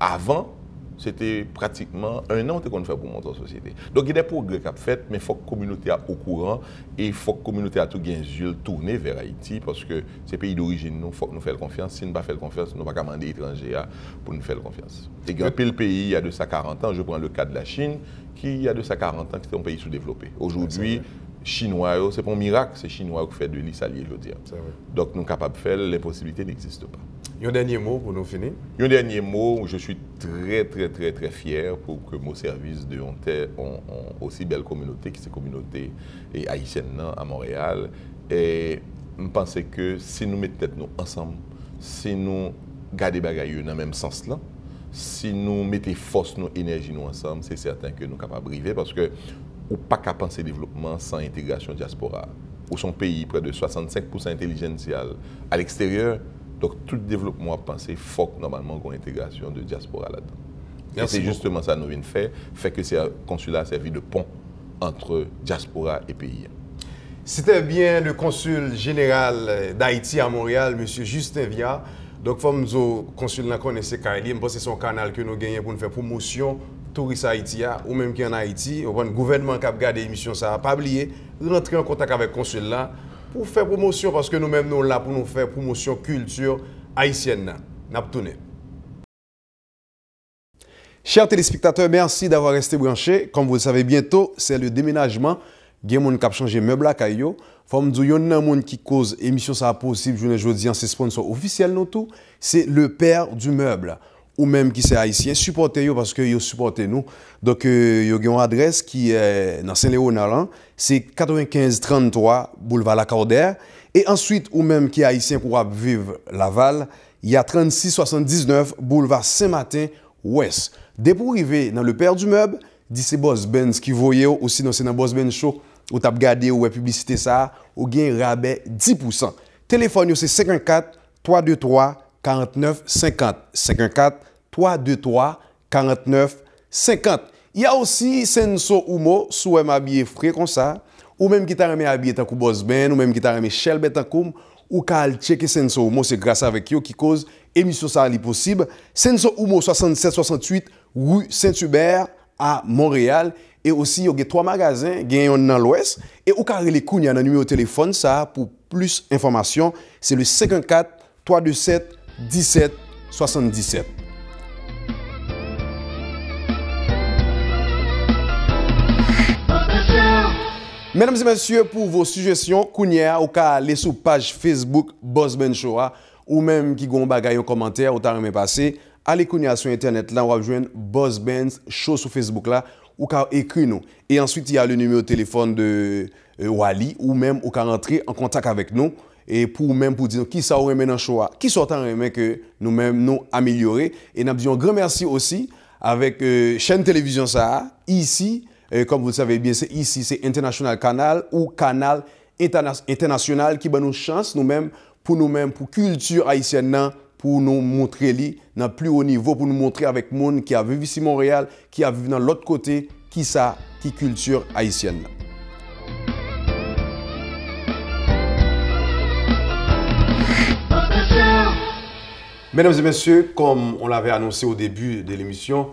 avant, c'était pratiquement 1 an qu'on fait pour monter en société. Donc il y a des progrès qu'on a fait, mais il faut que la communauté soit au courant et il faut que la communauté ait tout les yeux tournés vers Haïti parce que c'est pays d'origine, il faut que nous fassions confiance. Si nous ne faisons pas confiance, nous ne pouvons pas demander étrangers pour nous faire confiance. Et puis le pays, il y a de ça 40 ans, je prends le cas de la Chine, qui il y a de ça 40 ans, qui était un pays sous-développé. Aujourd'hui, Chinois, c'est pas un miracle, c'est Chinois qui fait de l'Israël, je veux dire. Donc nous sommes capables de faire, l'impossibilité n'existe pas. Un dernier mot pour nous finir? Un dernier mot, je suis très fier pour que mon service de aussi belle communauté, qui est la communauté haïtienne à Montréal. Et je pense que si nous mettons tête nous ensemble, si nous gardons les bagailles dans le même sens là, si nous mettons force, nos énergie nous ensemble, c'est certain que nous sommes capables de briver parce que ou pas qu'à penser développement sans intégration diaspora. Ou son pays, près de 65% intelligentiel à l'extérieur. Donc, tout le développement à penser, il faut que normalement qu'on ait une intégration de diaspora là-dedans. Et c'est justement ça que nous venons faire, fait que c'est un consulat servi de pont entre diaspora et pays. C'était bien le consul général d'Haïti à Montréal, M. Justin Viard. Donc, comme nous consul là connaissez Kaili, c'est son canal que nous gagnons pour nous faire promotion touristes Haïti ou même qui en Haïti, le gouvernement qui a gardé l'émission, ça n'a pas oublié, rentrer en contact avec le consul là pour faire promotion parce que nous-mêmes nous là pour nous faire promotion culture haïtienne. Naptouné. Chers téléspectateurs, merci d'avoir resté branchés. Comme vous le savez, bientôt, c'est le déménagement. Il y a des gens qui ont changé de meuble à Kayo. Il y a des gens qui cause émission ça possible. Je dis, c'est sponsor officiel nous tout. C'est le père du meuble. Ou même qui c'est haïtien, supportez-vous parce que vous supportez nous. Donc, il y a une adresse qui est dans Saint-Léonard, c'est 9533 boulevard Lacordaire. Et ensuite, ou même qui est haïtien pour vivre Laval, il y a 3679 boulevard Saint-Martin Ouest. Dès pour arriver dans le père du meuble, dit c'est Boss Benz qui voyait aussi dans le Boss Benz Show, ou t'as regardé ou publicité ça, ou gain rabais 10%. Téléphone c'est 54 323 49 50. 54 323 49 50. Il y a aussi Senso Oumo, sous habillé frais comme ça, ou même qui t'a remis habillé tant que Boss Ben, ou même qui t'a remis Shell Betancoum, ou qu'à checker Senso Oumo, c'est grâce avec eux qui cause émission ça est possible. Senso Oumo 67-68 rue Saint-Hubert à Montréal. Et aussi, il y a 3 magasins, il y a un dans l'Ouest. Et au carré les Kounia, il y a un numéro de téléphone, ça, pour plus d'informations, c'est le 514-327-1777. Mesdames et messieurs, pour vos suggestions, Kounia, au cas aller sur page Facebook Boss Ben Show, ou même qui gon bagay en commentaire, ou t'as rien passé, allez Kounia sur Internet, là, on va joindre Boss Ben Show sur Facebook, là, ou qu'à écrire nous. Et ensuite, il y a le numéro de téléphone de Wally, ou même ou qu'à rentrer en contact avec nous, et pour dire qui ça aurait dans le choix, qui sortant remet que nous-mêmes nous améliorer. Et nous disons un grand merci aussi avec chaîne télévision ça, ici, comme vous le savez bien, c'est ici, c'est International Canal ou Canal International qui donne nous chance nous-mêmes, pour culture haïtienne, pour nous montrer dans le plus haut niveau, pour nous montrer avec le monde qui a vécu ici à Montréal, qui a vécu dans l'autre côté, qui culture haïtienne. Mesdames et messieurs, comme on l'avait annoncé au début de l'émission,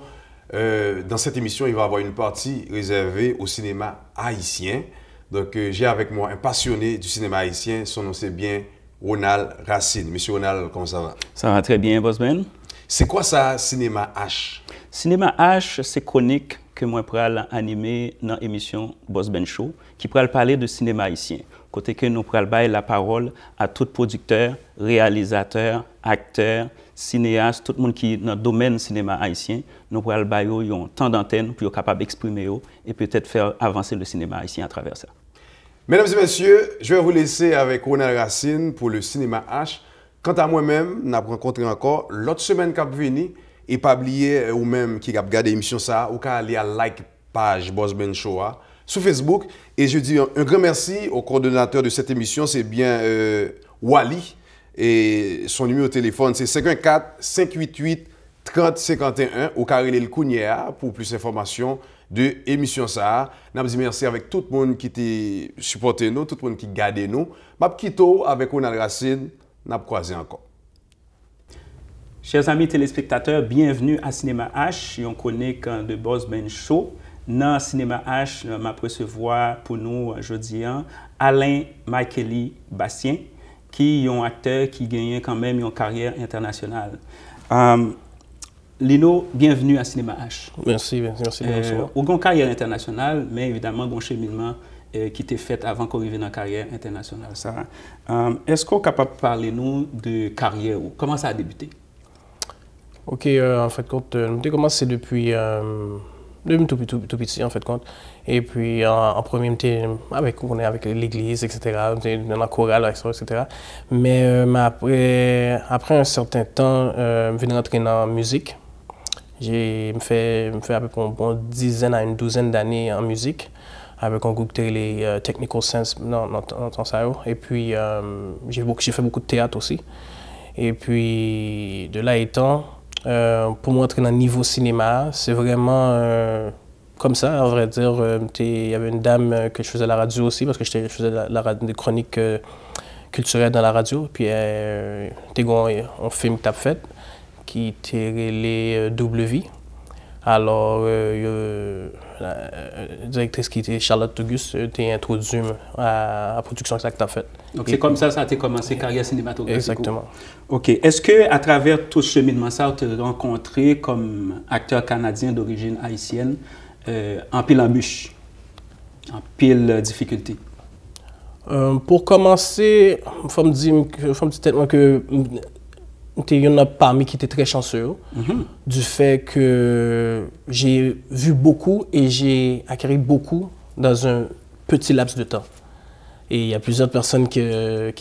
dans cette émission, il va y avoir une partie réservée au cinéma haïtien. Donc, j'ai avec moi un passionné du cinéma haïtien, son nom c'est bien Ronald Racine. Monsieur Ronald, comment ça va? Ça va très bien, Boss Ben. C'est quoi ça, Cinéma H? Cinéma H, c'est chronique que moi pourrais animer dans l'émission Boss Ben Show, qui pourrait parler de cinéma haïtien. Côté que nous pourrons bailler la parole à tout producteur, réalisateur, acteur, cinéaste, tout le monde qui est dans le domaine cinéma haïtien, nous pourrons bailler un temps d'antenne pour être capable d'exprimer et peut-être faire avancer le cinéma haïtien à travers ça. Mesdames et messieurs, je vais vous laisser avec Ronald Racine pour le Cinéma H. Quant à moi-même, nous avons rencontré encore l'autre semaine qui a venu et pas oublier ou même qui a regardé l'émission ça ou qui a aller à like page Boss Ben Show sur Facebook. Et je dis un grand merci au coordonnateur de cette émission, c'est bien Wally. Et son numéro de téléphone, c'est 514-588-3051 au carré le Kounia pour plus d'informations de l'émission ça. Nous dit merci avec tout le monde qui t'a supporté nous, tout le monde qui gardé nous. M'a quitto avec Ronald Racine, n'a croisé encore. Chers amis téléspectateurs, bienvenue à Cinéma H. On connaît quand de Boss Ben Show. Dans Cinéma H, m'a recevoir pour nous aujourd'hui Alain Michaeli Bastien, qui est un acteur qui gagne quand même une carrière internationale. Lino, bienvenue à Cinéma H. Merci, merci. Ou une carrière internationale, mais évidemment, un cheminement qui était fait avant qu'on arrive dans la carrière internationale. Est-ce qu'on est capable de parler nous de carrière? Comment ça a débuté? Ok, en fait, quand j'ai commencé depuis tout petit, en fait, compte. Et puis, en premier, on est avec l'église, etc., dans la chorale, etc. Mais après un certain temps, je viens de rentrer dans la musique. J'ai fait à peu près une dizaine à une douzaine d'années en musique, avec un groupe télé Technical Sense dans ça. Et puis, j'ai fait beaucoup de théâtre aussi. Et puis, de là étant, pour moi, entrer dans le niveau cinéma, c'est vraiment comme ça, à vrai dire. Il y avait une dame que je faisais à la radio aussi, parce que je faisais des chroniques culturelles dans la radio. Puis, un film que tu as fait, qui était les W. Alors, la directrice qui était Charlotte Auguste t'a introduit à la production que tu as faite. Donc, c'est comme ça que tu as commencé carrière cinématographique? Exactement. OK. Est-ce qu'à travers tout ce cheminement, ça, tu as rencontré comme acteur canadien d'origine haïtienne en pile embûche, en pile difficulté? Pour commencer, il faut me dire tellement que il y en a parmi qui étaient très chanceux du fait que j'ai vu beaucoup et j'ai acquis beaucoup dans un petit laps de temps. Et il y a plusieurs personnes qui me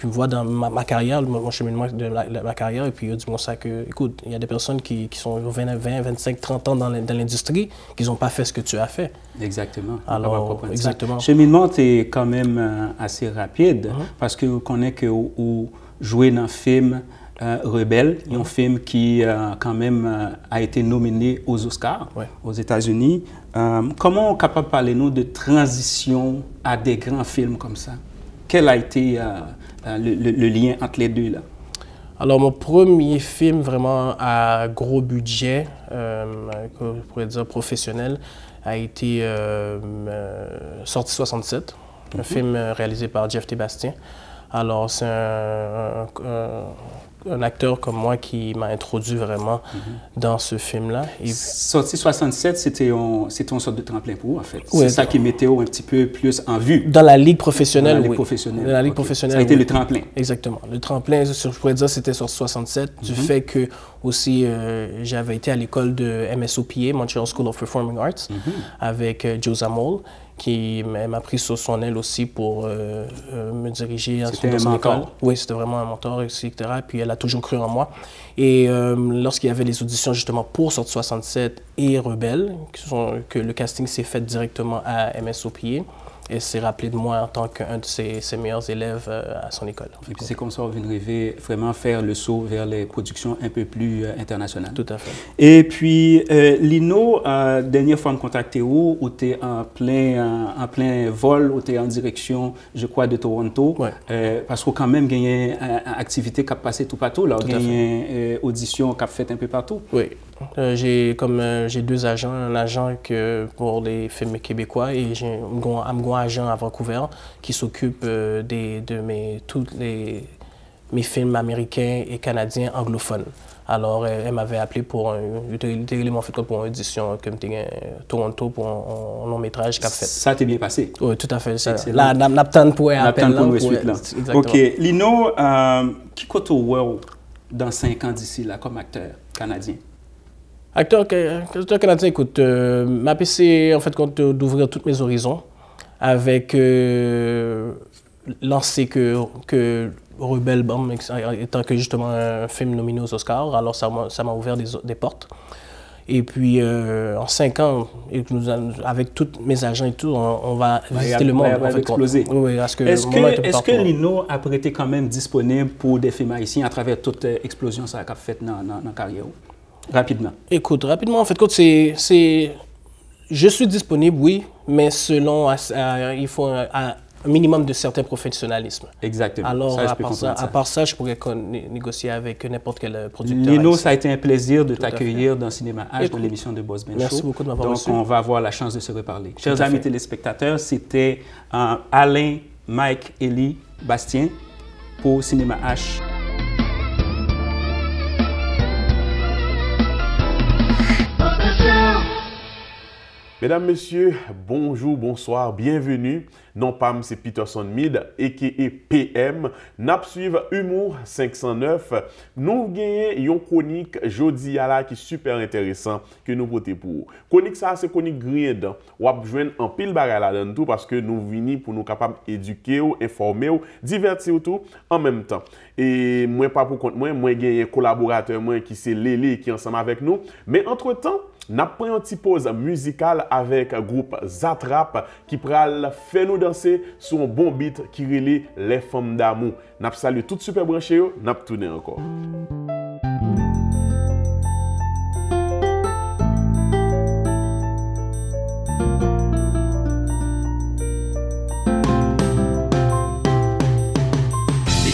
voient dans ma carrière, mon cheminement de ma carrière, et puis ils disent ça que, écoute, il y a des personnes qui sont 20, 25, 30 ans dans l'industrie, qui n'ont pas fait ce que tu as fait. Exactement. Alors, exactement. Le cheminement est quand même assez rapide, parce que vous connaissez que jouer dans un film Rebelle, un film qui quand même a été nominé aux Oscars aux États-Unis. Comment on est capable de parler nous de transition à des grands films comme ça? Quel a été le lien entre les deux là? Alors, mon premier film vraiment à gros budget, on pourrait dire professionnel, a été Sortie 67, un film réalisé par Jeff T. Bastien. Alors, c'est un acteur comme moi qui m'a introduit vraiment dans ce film-là. Sortie 67, c'était une sorte de tremplin pour vous, en fait. Oui, c'est ça qui mettait un petit peu plus en vue. Dans la ligue professionnelle, dans la ligue professionnelle. Dans la ligue professionnelle, ça a été le tremplin. Exactement. Le tremplin, je pourrais dire, c'était Sortie 67, du fait que aussi j'avais été à l'école de MSOPA, Montreal School of Performing Arts, avec Joe Zamol, qui m'a pris sur son aile aussi pour me diriger dans son école. Oui, c'était vraiment un mentor, etc. Puis elle a toujours cru en moi. Et lorsqu'il y avait les auditions justement pour Sortie 67 et Rebelle, que le casting s'est fait directement à MSOPA, et s'est rappelé de moi en tant qu'un de ses meilleurs élèves à son école. Et puis c'est comme ça qu'on vient de rêver vraiment faire le saut vers les productions un peu plus internationales. Tout à fait. Et puis, Lino, dernière fois me contacté où tu es en plein vol, où tu es en direction, je crois, de Toronto. Ouais. Parce qu'on quand même gagné une activité qui a passé tout partout. Là, on gagné audition qui a fait un peu partout. Oui. J'ai deux agents, un agent pour les films québécois et j'ai un agent à Vancouver qui s'occupe de tous mes films américains et canadiens anglophones. Alors, elle m'avait appelé pour une audition comme Toronto pour un long métrage qu'a fait. Ça t'est bien passé? Oui, tout à fait. Là, Naptan pour appel là. OK. Lino, qui compte au world dans 5 ans d'ici là comme acteur canadien? Acteur canadien, écoute, ma PC, en fait, compte d'ouvrir tous mes horizons avec lancer que Rebelle Bomb, étant que justement un film nominé aux Oscars, alors ça m'a ouvert des portes. Et puis, en 5 ans, avec tous mes agents et tout, on va visiter le monde. On va exploser. Oui, est-ce que Lino a été quand même disponible pour des films haïtiens à travers toute explosion ça a fait dans la carrière? Rapidement. Écoute, rapidement, en fait, je suis disponible, oui, mais selon, il faut un minimum de certain professionnalisme. Exactement. Alors, ça, à part ça, je pourrais négocier avec n'importe quel producteur. Lino, ça a été un plaisir de t'accueillir dans Cinéma H, dans l'émission de Boss Ben Show. Merci beaucoup de m'avoir reçu. Donc, on va avoir la chance de se reparler. Chers amis téléspectateurs, c'était Alain, Mike, Élie, Bastien pour Cinéma H. Mesdames, Messieurs, bonjour, bonsoir, bienvenue. Non Pam, c'est Peterson Mid, a.k.a. PM. Nap suivre Humour 509. Nous gagnons une chronique jeudi à la qui est super intéressant que nous votons pour. Chronique ça, c'est chronique green. On va jouer en pile bagarre là-dedans tout parce que nous venons pour nous capables d'éduquer, informer, divertir tout en même temps. Et moi, pas pour compte moi j'ai un collaborateur moi qui c'est Lélé qui est ensemble avec nous. Mais entre-temps, nous prenons une petite pause musicale avec le groupe Zatrap qui pral fait nous danser sur un bon beat qui relie les femmes d'amour. Nous saluons tout super branché, nous tourner encore.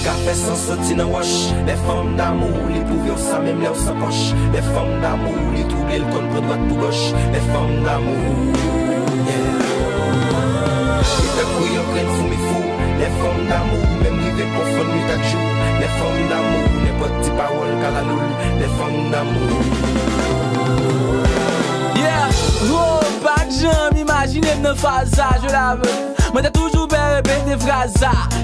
Café sans sortir dans wash, les femmes d'amour, les pouvions ça même les sans poche, les femmes d'amour, les troubles le contre droite pour gauche, les femmes d'amour. Et ta couille en graine fou mais fou, les femmes d'amour, même rivé pour fond nuit à jour, les femmes d'amour, les petites paroles qu'à la loule, les femmes d'amour. Yeah, oh, pas de jambes, imaginez me faire ça, je la veux. Moi t'as toujours bien répété des phrases.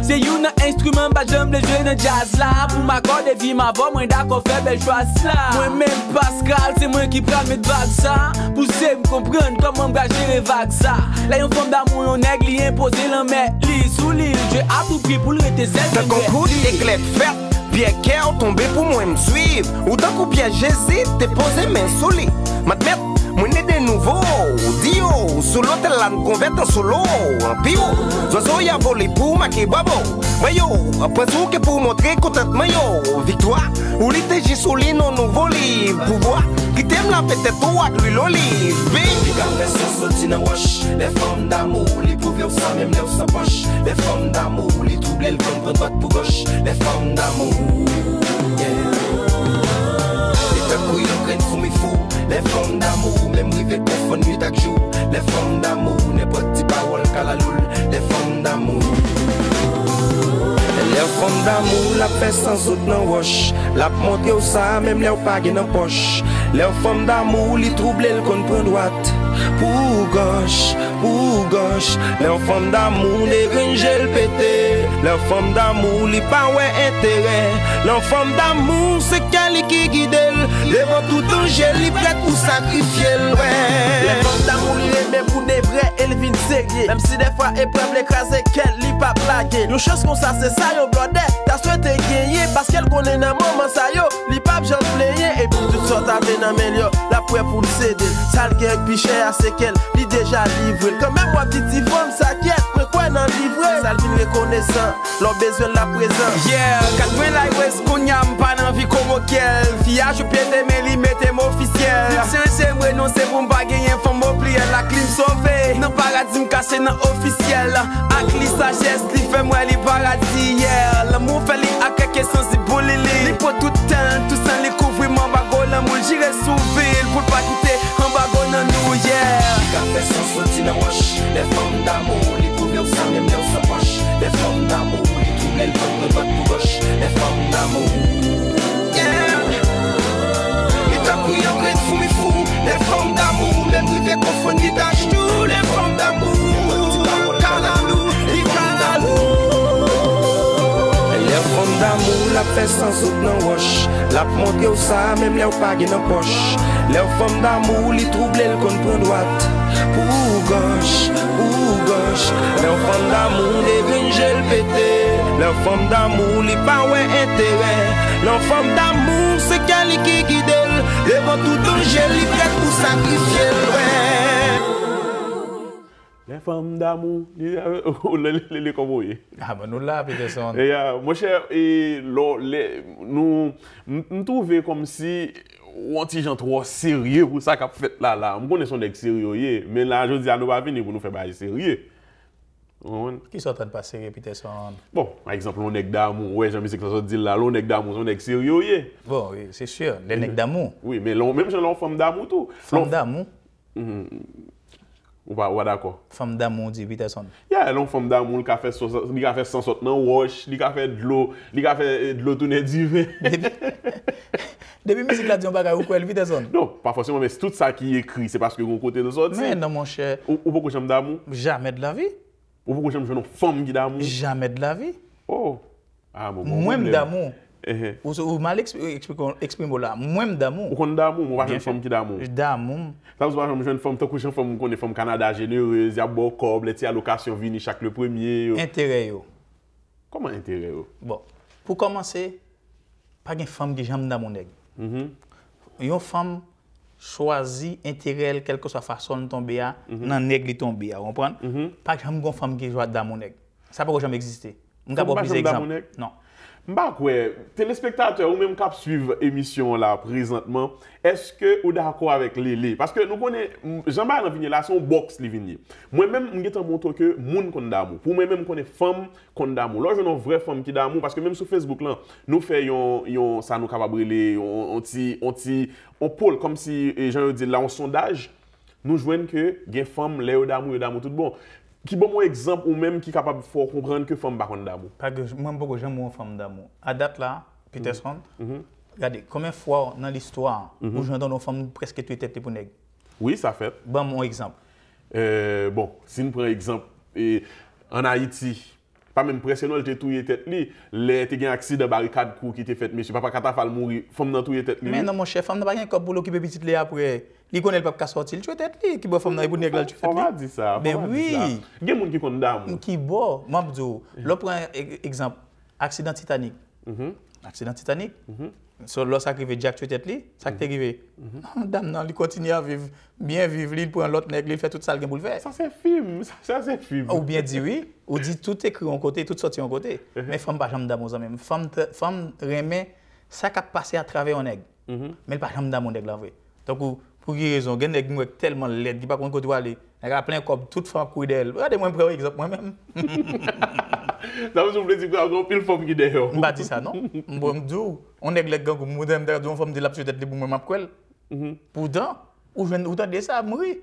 C'est un instrument, pas j'aime les jeux de jazz là. Pour m'accorder vie ma voix, moi d'accord faire belle choix là. Moi-même Pascal, c'est moi qui prends mes vagues ça. Pour ceux me comprendre comment m'engager les vagues ça. Là y'a une forme d'amour, on aigle, y imposer l'emmètre. Lit sous l'île, j'ai à tout prix pour le rester. D'un concours d'éclairs faire, bien cœur tombé pour moi me suivre. Ou d'un coup bien j'hésite, t'es posé main solide. Ma mère, moi n'est de nouveau, Dio. yo, sous l'hôtel là nous convert en solo. Puis yo, zozo y a volé pour maquer babo. Mais yo, après tout que pour montrer contentement yo, victoire, ou l'été j'ai solé non nouveau livre, pouvoir, qui t'aime la peut-être toi avec lui l'olive. Les gars fait sans sortir dans wash, les femmes d'amour, les prouver au sang même les sans poche, les femmes d'amour, les troubler le compte pour droite pour gauche, les femmes d'amour. Les peuples ils prennent fou mais fou, les femmes d'amour, même river téléphone nuit chaque jour, les femmes d'amour, n'importe qui parole qu'à la loule, les femmes d'amour. Les femmes d'amour la fait sans autre dans wash, la monter au ça même les pas dans poche. Les femmes d'amour les troubler le compte pour droite pour gauche, pour gauche. Les femmes d'amour les ringel pété. Les femmes d'amour les pas ouais intérêt. Les femmes d'amour c'est qu'elle qui guide. Devant tout danger les prête pour sacrifier ouais. Les femmes d'amour les même pour des vrais elles viennent sérieux. Même si des fois elles peuvent l'écraser qu'elle li pas blaguer. Une chose comme ça c'est ça yo blodé. T'as souhaité gagner parce qu'elle connaît dans moment ça yo. Li pas j'en plaigner et puis tout sorte avec dans melio. La preuve pour le céder. Ça le gagne puis cher c'est qu'elle li déjà livré. Quand même moi petite femme ça quitte. Mais quoi dans livré. Ça le vient reconnaissant. Leur besoin de la présence. Yeah, 80 like West Kounia m'pas d'envie comme auquel. Fia je pied mais li mettez officiel. C'est vrai non c'est pour m'pas gagner femme m'oublier la clim sauvé. Non paradis m'cassé dans officiel. Ak li sagesse li fait moi li paradis yeah. L'amour fait li ak quelque sensible pour li. Li pour tout temps tout sans li couvrir mon bago l'amour j'irai sous ville pour pas quitter un bago dans nous yeah. Les gars fait sans sortir dans wash, les femmes d'amour, les prouver au sang même les sans poche, les femmes d'amour, les troubler le compte pour droite pour gauche, les femmes d'amour. Les femmes d'amour, même river confondre les tâches tout. Les femmes d'amour, calalou, les calalou. Les femmes d'amour, la fait sans autre dans wash. La monter au ça, même les pas dans poche. Les femmes d'amour, les troubler le compte pour droite. Pour gauche, pour gauche. Les femmes d'amour, les ringel pété. Les femmes d'amour, les pas ouais intérêt. Les femmes d'amour, c'est qu'elle qui guide. Devant tout danger, les prête pour sacrifier les femmes d'amour, les convoyés. Ah, ben nous là, Peterson. Et mon cher, nous trouvons comme si on petit gens trop sérieux pour ça qu'a fait là. On connaît son des sérieux, mais là, je dis à nous pas venir pour nous faire bailler sérieux. Qui sont en train de passer, Peterson? Bon, par exemple, on est d'amour. Ouais, j'aime bien que ça dit là, on est d'amour, on est sérieux. Bon, oui, c'est sûr, les nègres d'amour. Oui, mais même si on femme d'amour tout. Femme d'amour? Ou pas d'accord. Femme d'amour, dit Peterson. Il y a une femme d'amour qui a fait sans sorte dans wash, qui a fait de l'eau tourner du vin. Depuis musique là, on va ou quoi, Peterson? Non, pas forcément, mais tout ça qui est écrit, c'est parce que vous côté de sortie. Mais non, mon cher. Ou pourquoi j'aime d'amour? Jamais de la vie. Ou pourquoi j'aime une femme qui d'amour? Jamais de la vie. Oh. Ah, bon. Moi-même d'amour. Ou mal exprime là. Moi-même d'amour. Ou qu'on d'amour, moi pas une femme qui d'amour. D'amour. Ça vous parle une femme, tant que une femme qu'on est femme Canada généreuse, il y a beau corps, les allocations viennent chaque le premier. Intérêt yo. Comment intérêt yo? Bon, pour commencer, pas une femme qui j'aime d'amour nèg. Une femme choisit intérêt quelle que soit façon de tomber à nan nèg li tomber, vous comprenez? Pas j'aime une femme qui joue d'amour nèg. Ça peut jamais exister. On va pas exemple. Non. Bah ouais, téléspectateurs ou même qui suivent l'émission là présentement, est-ce que vous êtes d'accord avec Lélé? Parce que nous connaissons, Jean-Marc dans là, son box li vini. Moi-même, je vais montre que moun kon d'amour. Pour moi-même, connais femme kon d'amour. Là, je une vraie femme qui d'amour parce que même sur Facebook là, nous faisons ça nous capable on pôle comme si gens dit là un sondage, nous joignent que gen femme les d'amour tout bon. Qui bon mon exemple ou même qui est capable de comprendre que femme baronne d'amour? Parce que moi beaucoup j'aime une femme d'amour. À date là, Peterson, regardez combien de fois dans l'histoire où j'entends une femme presque tout tête pour nèg. Oui, ça fait. Bon mon exemple. Bon, si nous prenons exemple en Haïti, pas même presque non, elle était touillé tête li, les te gen accident barricade coup qui était fait monsieur papa Katafal mourir, femme nan touillé tête li. Mais non mon chef, femme n'a pas rien comme pour l'occuper petite li après. Li connaît pas sortir, il tuer tête li qui bo femme nan pour nèg là tu fait. On va dire ça. Mais oui. Gen moun qui konn d'amour. Qui bon, m'abdou. L'on prend exemple accident Titanic. Accident Titanic. Sur lorsque arrivé Jack tête li, ça qui est arrivé. Dame non, il continue à vivre, bien vivre, il prend l'autre nègre, il fait tout ça qu'il pour le faire. Ça c'est film, ça c'est film. Ou bien dit oui, ou dit tout écrit en côté, tout sorti en côté. Mais femme pas jamais d'amour même. Femme remet ça qui a passé à travers un nègre. Mais pas jamais d'amour nègre là vrai. Donc pour quelle raison, gen nègre tellement laid, qui pas contre côté aller. Elle a plein comme toute femme couille d'elle. Regardez-moi un exemple moi-même. Ça vous plaît dire qu'on pile femme qui d'ailleurs. On pas dit ça non. Moi me dis on est les gars comme moderne d'ailleurs on femme de la peut-être pour moi m'a quoi. Pourtant ou t'entendez ça mourir.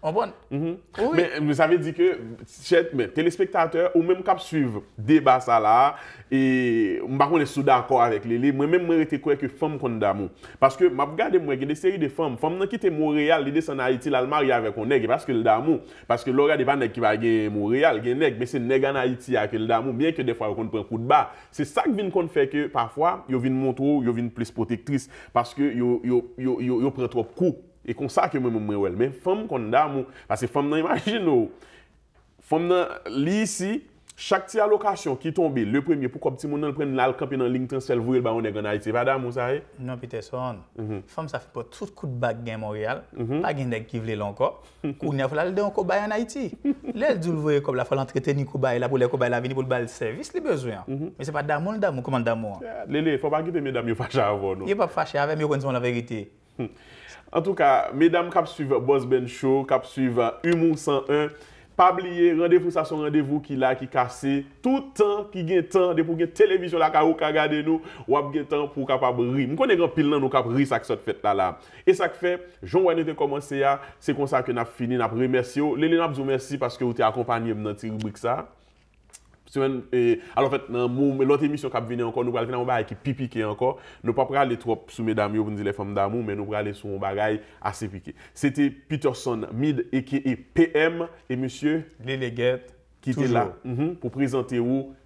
On bon. Mais ça veut dire que chers téléspectateurs ou même cap suivre débat ça là et m'pa connait sous d'accord avec les moi même moi était quoi que femme contre d'amour parce que m'a regarder moi il y a des séries de femmes nan quitter Montréal, ils descendent en Haïti, là marié avec un nègre parce que le d'amour parce que le regardez pas nègre qui va gagner Montréal, il nègre mais c'est nègre en Haïti avec le d'amour bien que des fois on prend coup de bas. C'est ça qui vient qu'on fait que parfois yo vinn montrer, yo vinn plus protectrice parce que yo prend trop coup. Et comme ça que moi mais femme qu'on d'amour parce que femme nan imagine femme nan li ici chaque petite allocation qui tombe le premier pourquoi petit monde prendre là camper dans ligne transfert vous le ba on est en Haïti pas d'amour ça non Peterson femme ça fait pas tout coup de bague gain Montréal pas gain nèg qui vle encore kounya faut aller encore bail en Haïti les dou voyer comme la faut l'entretenir ko bail là pour les ko bail la venir pour le service les besoins mais c'est pas d'amour comment d'amour lélé faut pas quitter mesdames yo fâché avant non il pas fâché avec mais connaissons la vérité. En tout cas, mesdames qui suivent Boss Ben Show, qui suivent Humour 101, pas oublier, rendez-vous, ça son rendez-vous qui là, qui cassé, tout temps, qui gagne temps, de pour que télévision là, qui regarder nous, ou a gagne temps pour capable rire. Nous connaissons grand pile là, nous capable rire ça qui fait là. Et ça qui fait, Jean-Wayne était commencé à, c'est comme ça que n'a fini, n'a remercié. Léline n'a vous merci parce que vous t'avez accompagné dans cette rubrique ça. Alors en fait, dans l'autre émission qui vient encore, nous allons venir un bagage qui piqué encore. Nous ne pouvons pas aller trop sous mesdames pour dire les femmes d'amour, mais nous allons aller sur un bagage assez piqué. C'était Peterson Mid a.k.a. PM et monsieur Léléguette qui était là pour présenter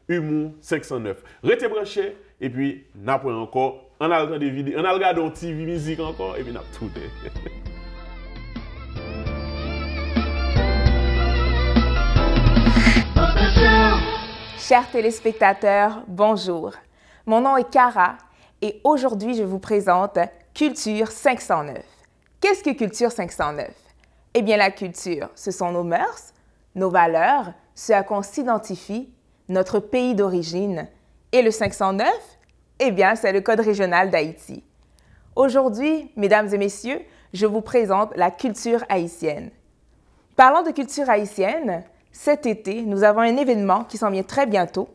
Humour 509. Restez branchés et puis nous apprenons encore. On a le temps de vidéos, on a regardé un TV musique encore et puis nous avons tout. Chers téléspectateurs, bonjour. Mon nom est Cara et aujourd'hui je vous présente Culture 509. Qu'est-ce que Culture 509? Eh bien la culture, ce sont nos mœurs, nos valeurs, ce à quoi on s'identifie, notre pays d'origine. Et le 509? Eh bien c'est le code régional d'Haïti. Aujourd'hui, mesdames et messieurs, je vous présente la culture haïtienne. Parlons de culture haïtienne. Cet été, nous avons un événement qui s'en vient très bientôt,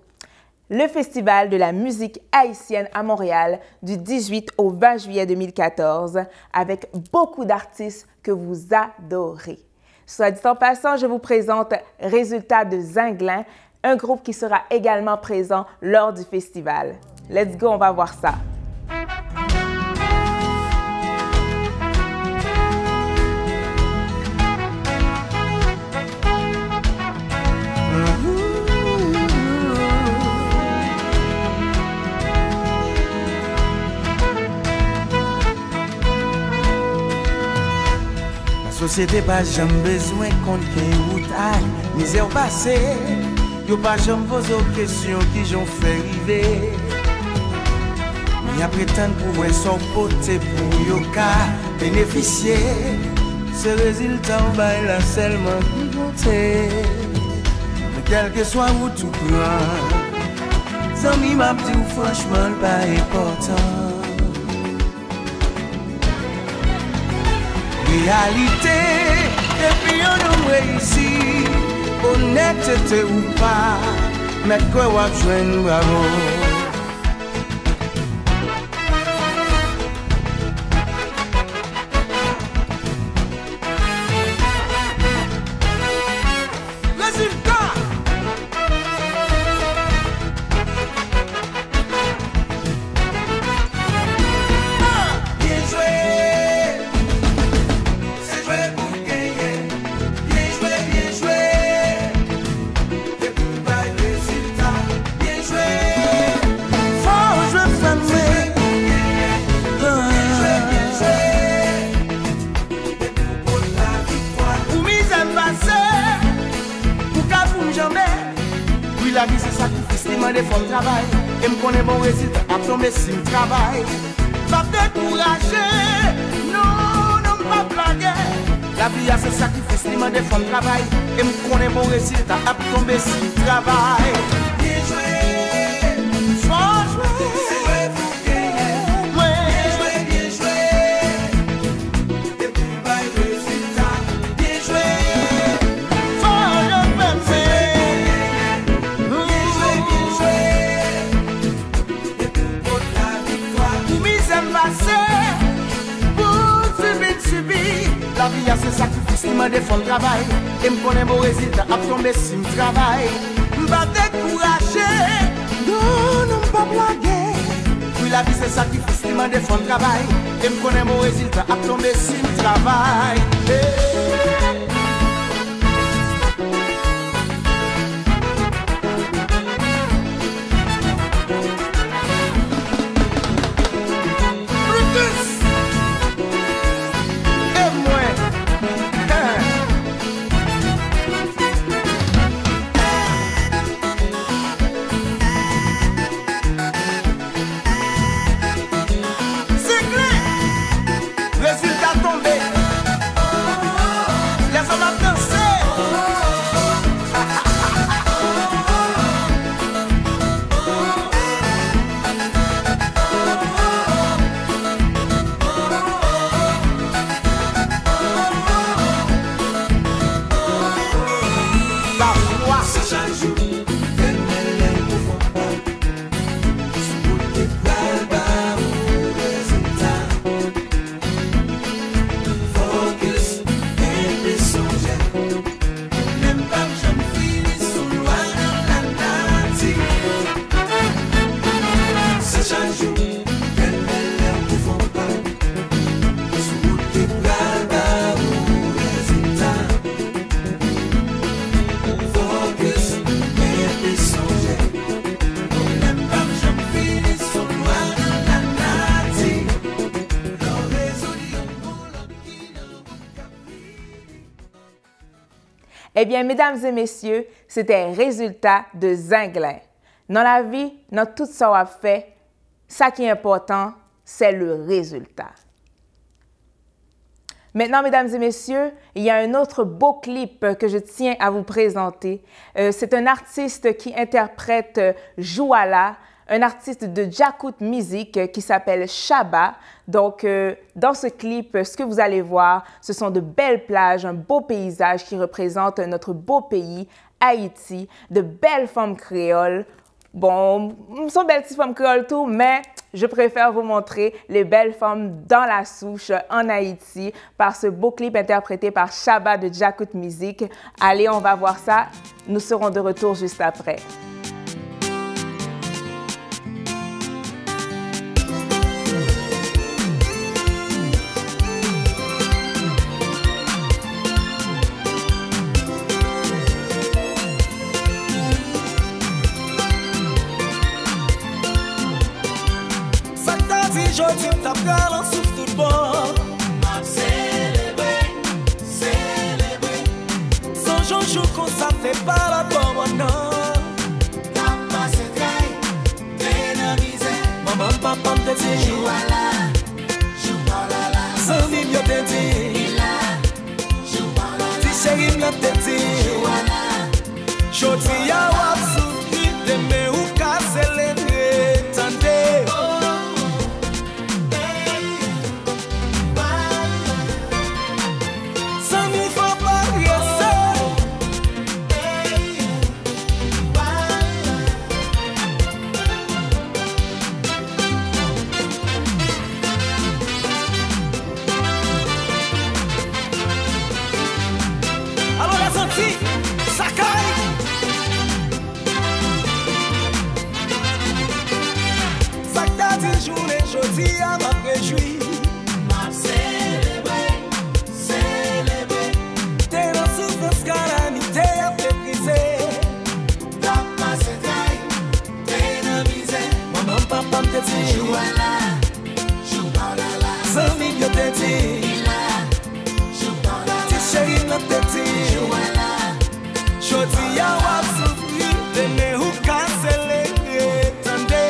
le Festival de la musique haïtienne à Montréal du 18 au 20 juillet 2014 avec beaucoup d'artistes que vous adorez. Soit dit en passant, je vous présente Résultat de Zinglin, un groupe qui sera également présent lors du festival. Let's go, on va voir ça. Société pas jamais besoin qu'on ait ou taille, misère passée, yo pas jamais posé aux questions qui j'ont fait river. Mais après tant pour son poté pour yo ka bénéficier, ce résultat on va là seulement qui compter. Mais quel que soit où tout prend, ça m'a dit franchement pas important. Réalité, depuis on a ici, honnêteté ou pas, mais quoi on va joindre bravo. La vie c'est sacrifice, il m'a des fonds de travail. Et me connaît bon résultat, à tomber si je travaille. pas décourager, non pas blaguer. La vie a ses sacrifices, il m'a des fonds de travail. Et me connaît mon résultat, à tomber si le travail. Bien joué, faut jouer. C'est vrai, faut gagner. Bien joué. Et puis, bah, le résultat. Bien joué. Faut le même faire. Bien joué. Et puis, pour la victoire. Pour misère passée, pour subir. La vie a ses sacrifices, il m'a des fonds de travail. Et me connaît mon résultat, à tomber si me travail. M'pas décourager, non pas blaguer. Puis la vie c'est sacrifice, il m'a des fonds de travail. Et me connaît mon résultat, à tomber si me travail. Eh bien, mesdames et messieurs, c'était un résultat de Zinglin. Dans la vie, dans tout ça qu'on a fait, ça qui est important, c'est le résultat. Maintenant, mesdames et messieurs, il y a un autre beau clip que je tiens à vous présenter. C'est un artiste qui interprète Jouala, un artiste de Djakout Music qui s'appelle Chaba. Donc, dans ce clip, ce que vous allez voir, ce sont de belles plages, un beau paysage qui représente notre beau pays, Haïti, de belles femmes créoles. Bon, sont belles petites femmes créoles tout, mais je préfère vous montrer les belles femmes dans la souche en Haïti par ce beau clip interprété par Chaba de Djakout Music. Allez, on va voir ça. Nous serons de retour juste après. Jodi t'as pral en souffle tout bon. Célébrer, célébrer. Sans jour qu'on ça fait pas la bonne non. T'as passé très, t'es dans misère. Maman, papa te dit Jouala, Jouala. Sans mime yo te dit Jouala. Si chéri me te dit Jouala. Jodi ya wap souffri de me ou ka célébrer. Tande. Jodi a m'a réjoui, m'a célébré, célébré. T'es dans souffrance, calamité a fait briser. T'as passé taille, t'es dans misère. Maman, papa te dit Jouala, Jouala. Sans mille te dit Jouala. Ti chéri me te dit Jouala. Jodi a wap souffri, te me ou ka célébrer. Tande.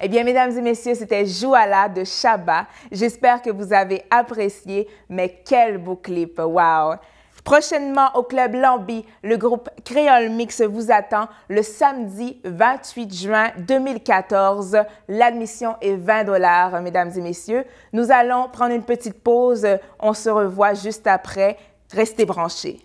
Eh bien, mesdames et messieurs, c'était Jouala de Chaba. J'espère que vous avez apprécié, mais quel beau clip, wow! Prochainement au Club Lambi, le groupe Créole Mix vous attend le samedi 28 juin 2014. L'admission est 20 $, mesdames et messieurs. Nous allons prendre une petite pause. On se revoit juste après. Restez branchés.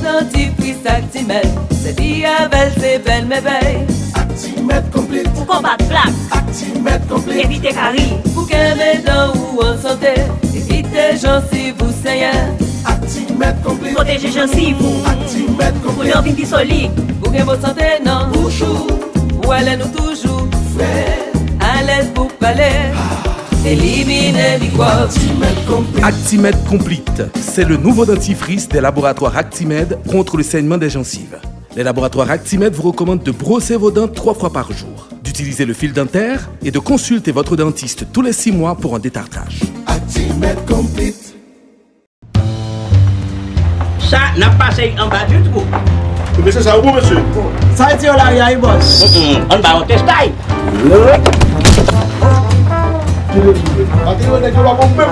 Dentifrice Actimel, c'est vie avec c'est belle mais belle. Actimel complète. Pour combattre plaque. Actimel complète. Éviter carie. Pour que mes dents ou en santé. Éviter gencives ou saignant. Actimel complète. Protéger gencives ou. Actimel complète. Pour l'envie solide. Pour que votre santé non. Toujours. Ou allez nous toujours. Frais. À l'aise pour parler. Éliminer microbes. Actimède Complete, c'est le nouveau dentifrice des laboratoires Actimède contre le saignement des gencives. Les laboratoires Actimède vous recommandent de brosser vos dents 3 fois par jour, d'utiliser le fil dentaire et de consulter votre dentiste tous les 6 mois pour un détartrage. Actimède Complete. Ça n'a pas passé en bas du tout. Monsieur, ça va où, monsieur? Ça a été là, il y a un boss. On va au test.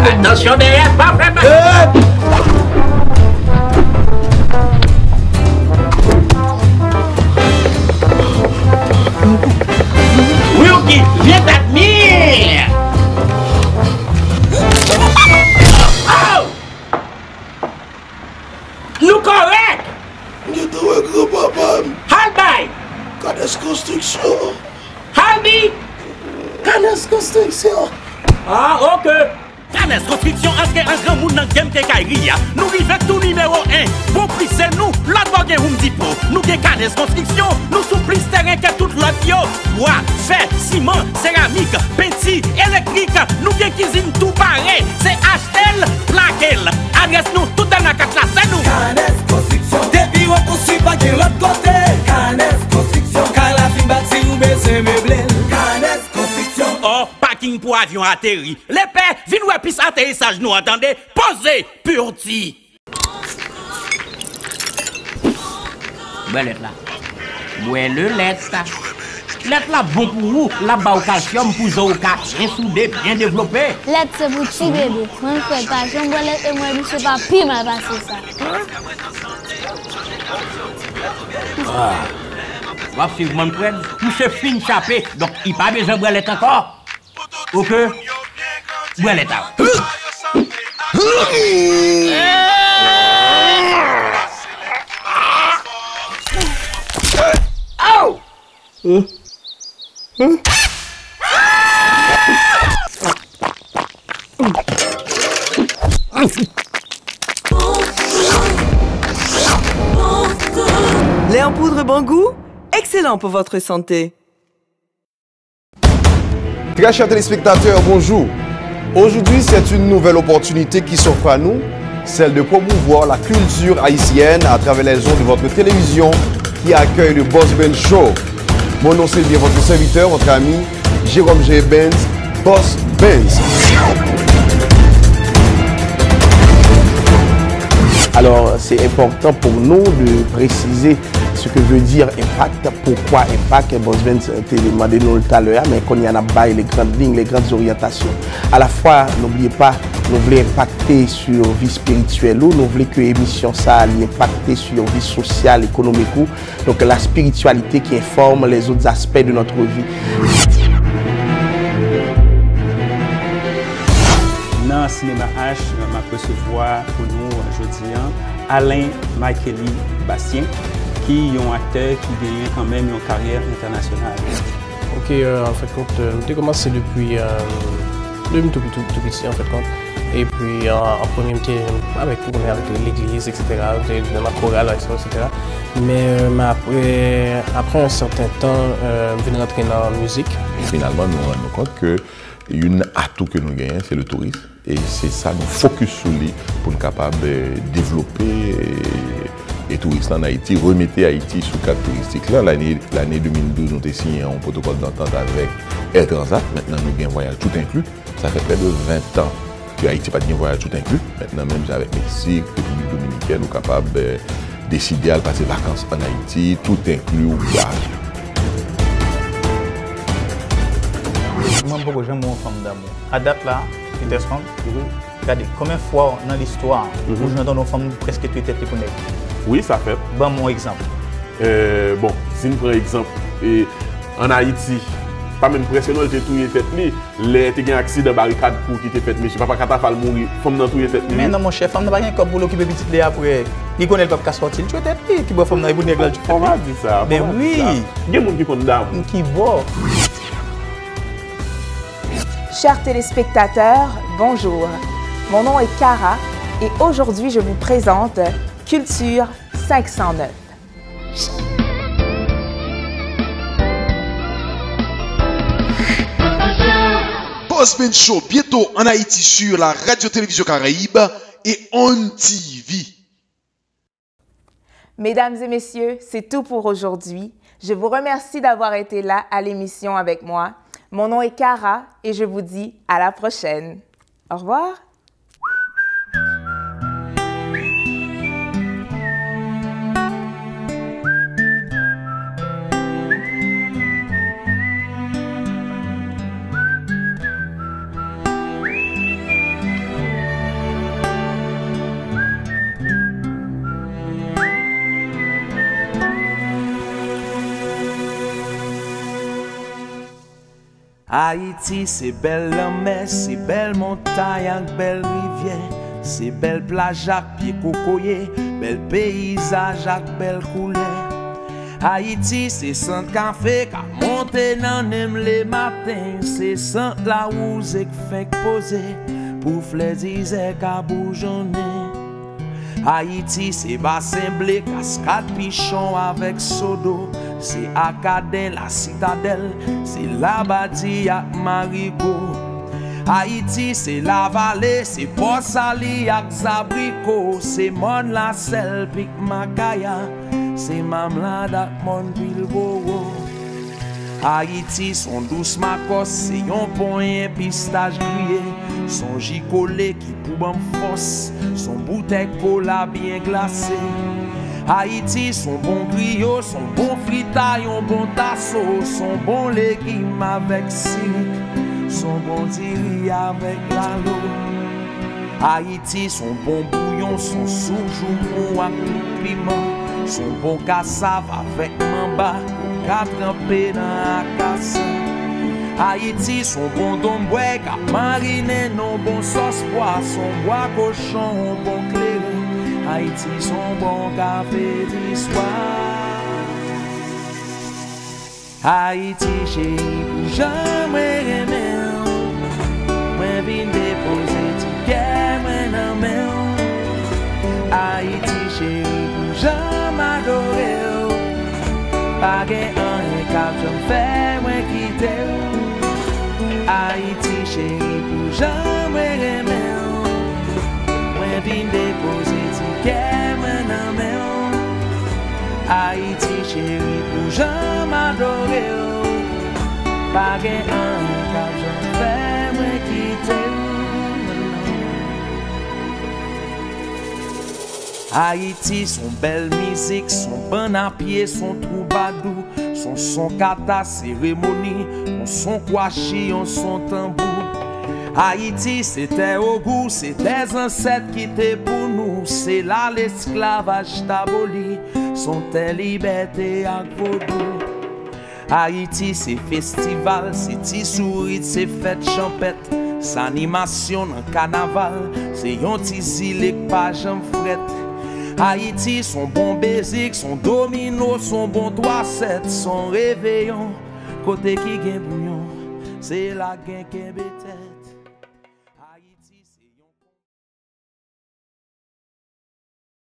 Attention derrière, pas vraiment. Wilkie, viens t'admirer. Oh! Nous correct. Je te vois, grand-papa. Halbay. Canes Construction. Halbi. Canes Construction. Ah, ok. Canes Construction, est-ce qu'un grand monde dans le game de Kairi? Nous vivons tout numéro 1. Bon prix, c'est nous. Là, nous avons un dépôt. Nous avons Canes Construction. Nous sommes plus terrain que toute l'autre. Bois, fer, ciment, céramique, peinture, électrique. Nous avons cuisine tout pareil. C'est acheter, plaquer. Adresse nous tout dans la carte là, c'est nous. Canes Construction. Depuis on poursuit pas de l'autre côté. Canes Construction. Car la fin bâtie ou baisser meublé. Canes Construction. Oh, parking pour avion atterri. Les pères, viens ou épice atterrissage, nous entendez? Posez, purti. Belle lettre là. Belle lettre là. Lettre là bon pour vous. Là-bas au calcium pour vous, bien soudé, bien développé. Lettre c'est pour petit bébé. Moi je fais pas. J'aime lettre et moi je sais pas pire mal passer ça. Ah. Va suivre mon prêtre, toucher fin chapé, donc il pas besoin de brelette encore. Ok? Brelette. Oh! Lait en poudre bon goût, excellent pour votre santé. Très chers téléspectateurs, bonjour. Aujourd'hui, c'est une nouvelle opportunité qui s'offre à nous, celle de promouvoir la culture haïtienne à travers les ondes de votre télévision qui accueille le Boss Ben Show. Mon nom, c'est bien votre serviteur, votre ami Jérôme G. Benz, Boss Benz. Alors, c'est important pour nous de préciser ce que veut dire impact, pourquoi impact. Boss Benz t'a demandé nous tout à l'heure, mais qu'on y en a bail les grandes lignes, les grandes orientations. À la fois, n'oubliez pas, nous voulons impacter sur la vie spirituelle, nous voulons que l'émission ça impacte sur la vie sociale, économique. Donc la spiritualité qui informe les autres aspects de notre vie. Dans le cinéma H, je recevoir pour nous aujourd'hui Alain Makeli Bastien, qui est un acteur qui gagne quand même une carrière internationale. Ok, en fait, j'ai commencé depuis tout petit, en fait, et puis en premier, avec l'église, etc., dans ma chorale, etc. Mais après un certain temps, je viens rentrer dans la musique. Et finalement, nous nous rendons compte que une atout que nous gagnons, c'est le tourisme. Et c'est ça, nous focus sur lui pour nous capables de développer et touristes en Haïti, remettez Haïti sous cadre touristique. Là, l'année 2012, nous avons signé un protocole d'entente avec Air Transat. Maintenant, nous avons un voyage tout inclus. Ça fait près de 20 ans que Haïti n'a pas de voyage tout inclus. Maintenant, même avec Mexique, République Dominicaine, nous sommes capables de décider à passer vacances en Haïti, tout inclus au voyage. Moi, je j'aime mon femme d'amour. À date là, regardez, combien de fois dans l'histoire, où je donne nos femmes presque toutes les têtes connectées. Oui, ça fait. Bon, mon exemple. Bon, si nous prenons exemple, en Haïti, pas même presque non, j'ai tout tête li, les t'es un accident barricade pour qui t'es fait, mais je sais pas quand t'as fait mourir, femme dans tout tête li. Mais non mon chef, femme n'a pas rien comme pour l'occuper petit lait après. Il connaît le papa qui sorti, tu tête li, qui boit femme dans les bouteilles là. On va dire ça. Mais oui. Il y a des gens qui condamnent. Qui boit. Chers téléspectateurs, bonjour. Mon nom est Cara et aujourd'hui je vous présente Culture 509. Boss Ben Show, bientôt en Haïti sur la Radio-Télévision Caraïbe et On TV. Mesdames et messieurs, c'est tout pour aujourd'hui. Je vous remercie d'avoir été là à l'émission avec moi. Mon nom est Cara et je vous dis à la prochaine. Au revoir. Haïti, c'est belle la mer, c'est belle montagne avec belle rivière, c'est belle plage avec pied cocoyer, belle paysage avec belle couleur. Haïti, c'est sans café qui monte dans les matins, c'est sans la rose qui fait poser pour fléziser qui bougeonner. Haïti, c'est bassin blé, cascade pichon avec sodo. C'est Acadien, la citadelle, c'est la bâtie à Marigot. Haïti, c'est la vallée, c'est Port-Sali à Zabrico. C'est Mon la Selle, Pic Macaya, c'est Mamlade à Mon-Bilboro. Haïti, son douce macos, c'est yon point pistache grillé. Son gicolé qui pouban force, son bouteille cola bien glacé. Haïti, son bon griot, son bon fritaille, un bon tasso, son bon légume avec sirik, son bon diri avec lalo. Haïti, son bon bouillon, son soujou avec piment, son bon cassave avec mamba, qu'a trempé dans la casse. Haïti, son bon domboué, qu'a mariné, non bon sauce poisson, bois cochon, bon clairin. Haïti, son bon café d'histoire. Haïti, chérie, pour jamais aimer. Moi, vine déposer ticket, moi, non, mais. Haïti, chérie, pour jamais adorer. Pas un cap, je me fais, moi, quitter. Haïti, chérie, pour jamais aimer. Moi, vine déposer. Haïti chérie pour jamais adorer. Pas un cap j'en fais moi quitter. Haïti son belle musique, son bon à pied, son troubadour, son kata cérémonie, son kwashi, son tambour. Haïti, c'était au goût, c'est des ancêtres qui étaient pour nous. C'est là l'esclavage t'aboli, sont tes libertés à vaudou. Haïti, c'est festival, c'est tisourit, c'est fête champette. C'est animation dans carnaval, c'est yon tizilé que pas j'en fret. Haïti, son bon baiser, son domino, son bon 3-7, son réveillon. Côté qui gagne bouillon, c'est la gain qui est bête.